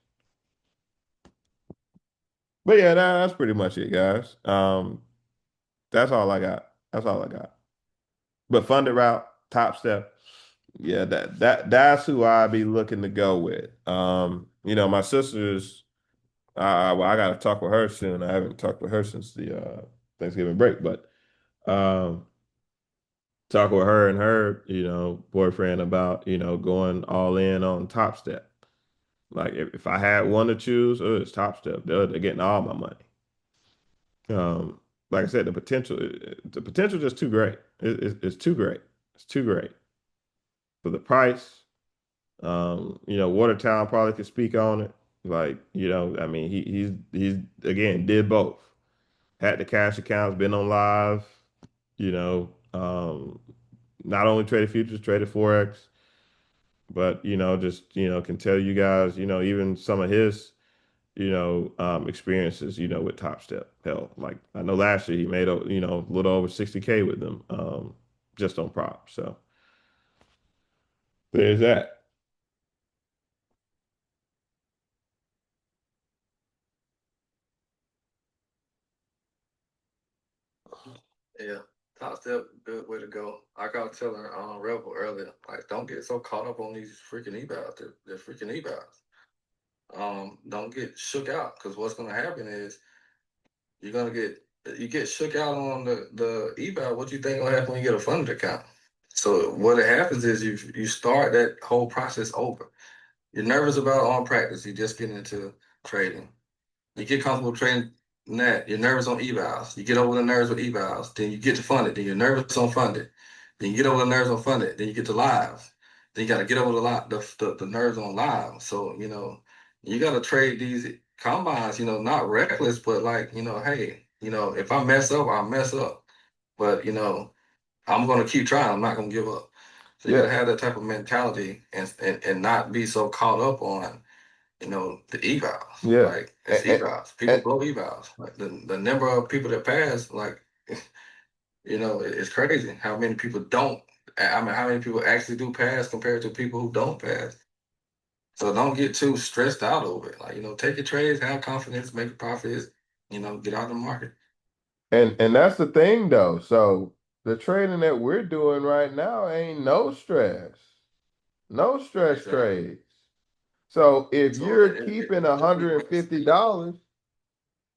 But yeah, that's pretty much it, guys. That's all I got. That's all I got. But funded route, top step. Yeah, that's who I be looking to go with. My sister's. Well, I got to talk with her soon. I haven't talked with her since the Thanksgiving break, but um, talk with her and her, boyfriend about, going all in on Top Step. Like if I had one to choose, it's Top Step. They're getting all my money. Like I said, the potential is just too great. It's too great. It's too great for the price. Watertown probably could speak on it. Like, I mean, he's again did both. Had the cash accounts, been on live, you know, um, not only traded futures, traded Forex, but, just, can tell you guys, even some of his, experiences, with Top Step. Hell, like I know last year he made, a little over 60K with them, just on props. So there's that. Yeah, top step, good way to go. Like I was telling Rebel earlier, like don't get so caught up on these freaking evals. They're freaking evals. don't get shook out, because what's gonna happen is you're gonna get shook out on the eval. What you think gonna happen when you get a funded account? So what happens is you start that whole process over. You're nervous about on practice. You just get into trading. You get comfortable trading that. You're nervous on evals. You get over the nerves with evals. Then you get to funded. Then you're nervous on funded. Then you get over the nerves on funded. Then you get to lives. Then you got to get over the nerves on live. So you got to trade these combines. Not reckless, but like hey, if I mess up, I mess up. But I'm gonna keep trying. I'm not gonna give up. So you Yeah. gotta have that type of mentality and not be so caught up on the evals. Yeah. Like it's evals. People blow evals. Like the number of people that pass, like it's crazy how many people don't. I mean, how many people actually do pass compared to people who don't pass. So don't get too stressed out over it. Like, take your trades, have confidence, make profits, get out of the market. And that's the thing though. So the trading that we're doing right now ain't no stress. No stress Exactly. trades. So if So you're keeping $150,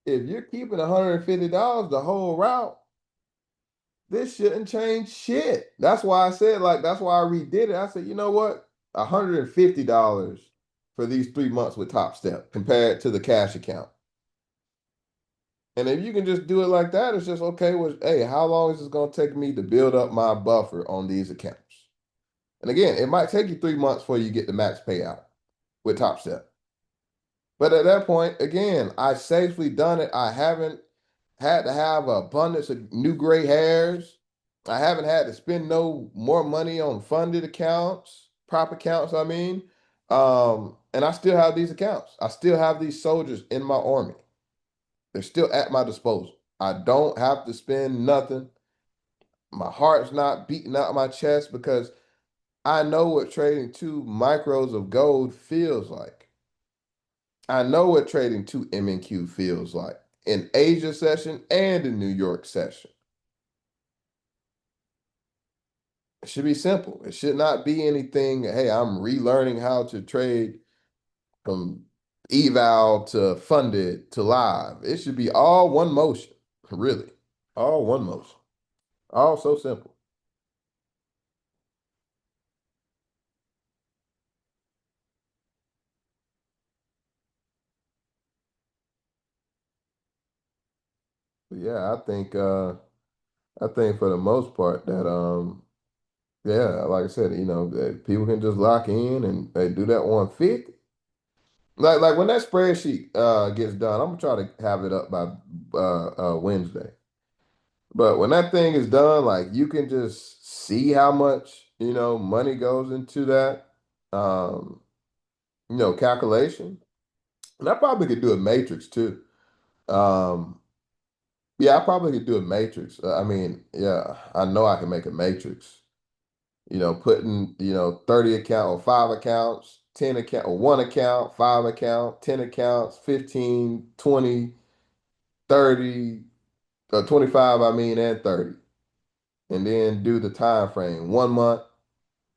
if you're keeping $150 the whole route, this shouldn't change shit. That's why I said, like, that's why I redid it. I said, you know what? $150 for these 3 months with Top Step compared to the cash account. And if you can just do it like that, it's just okay. Well, hey, how long is this going to take me to build up my buffer on these accounts? And again, it might take you 3 months before you get the max payout with Top Step. But at that point, again, I safely done it. I haven't had to have an abundance of new gray hairs. I haven't had to spend no more money on funded accounts, prop accounts, I mean. And I still have these accounts. I still have these soldiers in my army. They're still at my disposal. I don't have to spend nothing. My heart's not beating out my chest because I know what trading 2 micros of gold feels like. I know what trading 2 MNQ feels like in Asia session and in New York session. It should be simple. It should not be anything, hey, I'm relearning how to trade from eval to funded to live. It should be all one motion, really. All one motion. All so simple. But yeah, I think for the most part that yeah, like I said, that people can just lock in and they do that 150. Like when that spreadsheet gets done, I'm gonna try to have it up by Wednesday. But when that thing is done, like you can just see how much, money goes into that um, calculation. And I probably could do a matrix too. Um, yeah, I probably could do a matrix. I mean, yeah, I know I can make a matrix. Putting, 30 account or 5 accounts, 10 account or 1 account, 5 account, 10 accounts, 15, 20, 30, 25, I mean, and 30. And then do the time frame, 1 month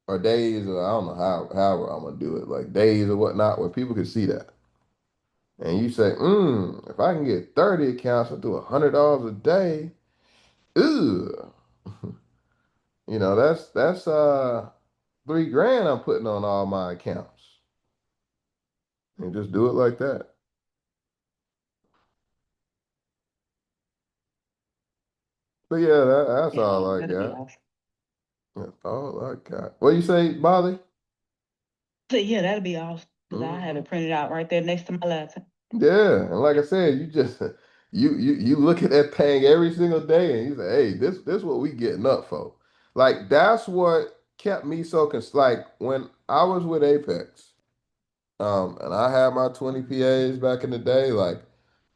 or days, or I don't know however I'm gonna do it, like days or whatnot, where people can see that. And you say, if I can get 30 accounts and do $100 a day, ooh, that's 3 grand I'm putting on all my accounts. And just do it like that. But yeah, that's Yeah, all I that'd be got. awesome. That's all I got. What you say, Molly? So yeah, that'd be awesome. Because I have Mhm. it printed out right there next to my laptop. Yeah, and like I said, you just you look at that thing every single day, and you say, "Hey, this what we getting up for." Like that's what kept me so like when I was with Apex, and I had my 20 PAs back in the day. Like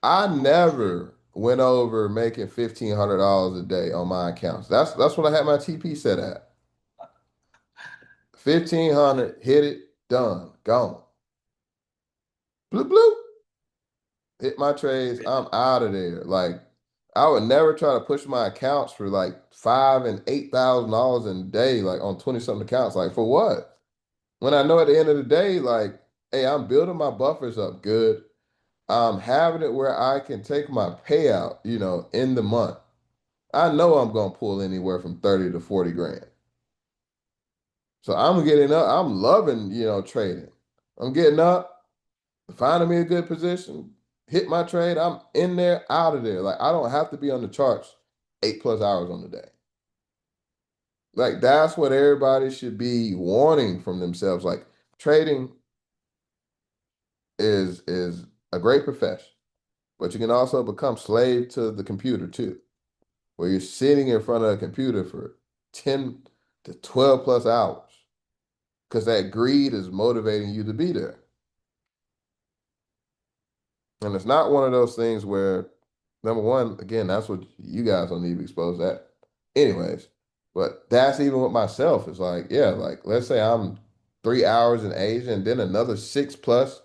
I never went over making $1,500 a day on my accounts. That's what I had my TP set at. 1,500, hit it, done, gone. Bloop bloop. Hit my trades, I'm out of there. Like I would never try to push my accounts for like $5,000 and $8,000 in a day, like on 20 something accounts. Like for what? When I know at the end of the day, like hey, I'm building my buffers up good. I'm having it where I can take my payout, in the month. I know I'm gonna pull anywhere from 30 to 40 grand. So I'm getting up, I'm loving, trading. I'm getting up, finding me a good position, hit my trade, I'm in there, out of there. Like I don't have to be on the charts 8+ hours on the day. Like that's what everybody should be wanting from themselves. Like trading is a great profession, but you can also become slave to the computer too, where you're sitting in front of a computer for 10 to 12+ hours because that greed is motivating you to be there. And it's not one of those things where, number one, again, that's what you guys don't need to be exposed at. Anyways, but that's even with myself. It's like, yeah, like let's say I'm 3 hours in Asia and then another 6+,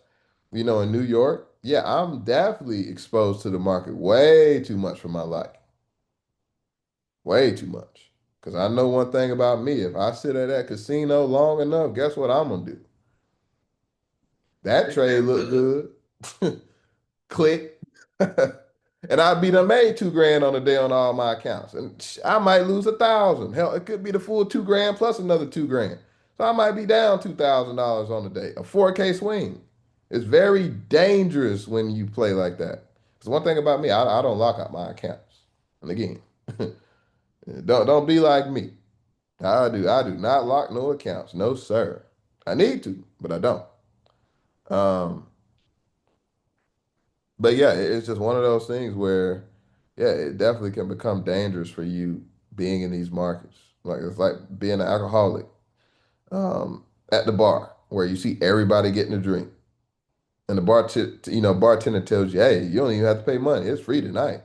in New York. Yeah, I'm definitely exposed to the market way too much for my life. Way too much. Because I know one thing about me. If I sit at that casino long enough, guess what I'm going to do? That trade look good. Click. And I'd be done made 2 grand on a day on all my accounts. And I might lose 1,000. Hell, it could be the full 2 grand plus another 2 grand. So I might be down $2,000 on the day. A 4K swing. It's very dangerous when you play like that. Because one thing about me, I don't lock out my accounts. And again, don't be like me. I do not lock no accounts. No, sir. I need to, but I don't. Um, But yeah, it's just one of those things where, yeah, it definitely can become dangerous for you being in these markets. Like it's like being an alcoholic at the bar where you see everybody getting a drink, and the bartender tells you, "Hey, you don't even have to pay money. It's free tonight."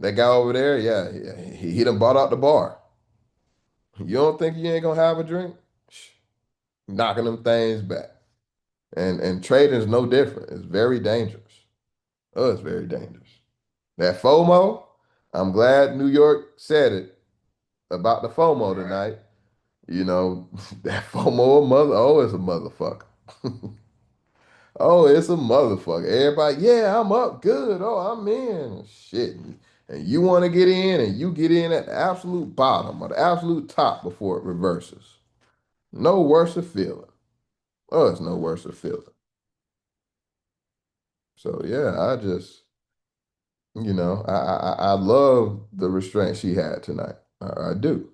That guy over there, yeah, he done bought out the bar. You don't think you ain't gonna have a drink? Shh, knocking them things back. And trading is no different. It's very dangerous. Oh, it's very dangerous. That FOMO, I'm glad New York said it about the FOMO tonight. That FOMO, it's a motherfucker. Oh, it's a motherfucker. Everybody, yeah, I'm up good. Oh, I'm in. Shit. And you want to get in, and you get in at the absolute bottom or the absolute top before it reverses. No worse a feeling. Oh, it's no worse a feeling. So yeah, I love the restraint she had tonight. I do.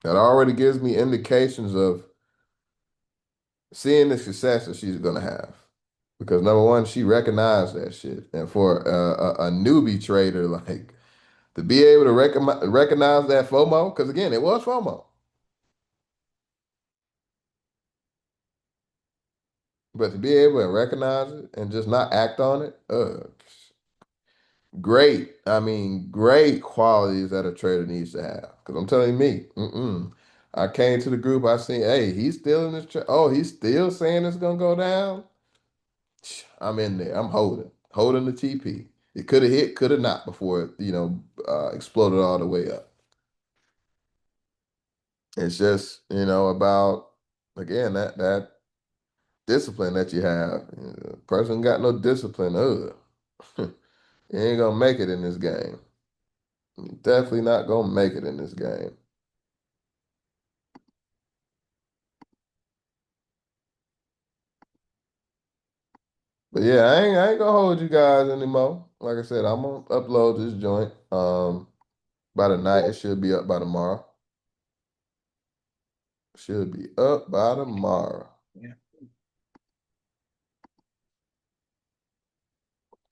That already gives me indications of seeing the success that she's gonna have. Because number one, she recognized that shit, and for a newbie trader, like to be able to recognize that FOMO, because again, it was FOMO, but to be able to recognize it and just not act on it, great. I mean, great qualities that a trader needs to have. Because I'm telling you, me, I came to the group, I seen, hey, he's still in this. Oh, he's still saying it's gonna go down. I'm in there. I'm holding the TP. It could have hit, could have not before it, exploded all the way up. It's just, about again that discipline that you have. Person got no discipline, you ain't gonna make it in this game. You're definitely not gonna make it in this game. But yeah, I ain't gonna hold you guys anymore. Like I said, I'm gonna upload this joint. By tonight, it should be up by tomorrow. Should be up by tomorrow.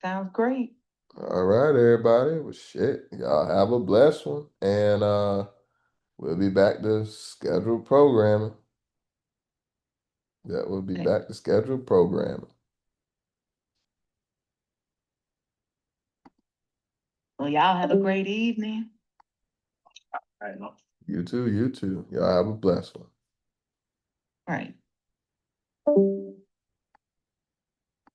Sounds great. All right, everybody. Well, shit. Y'all have a blessed one. And we'll be back to scheduled programming. Yeah, we'll be Okay. back to scheduled programming. Well, y'all have a great evening. You too, you too. Y'all have a blessed one. All right.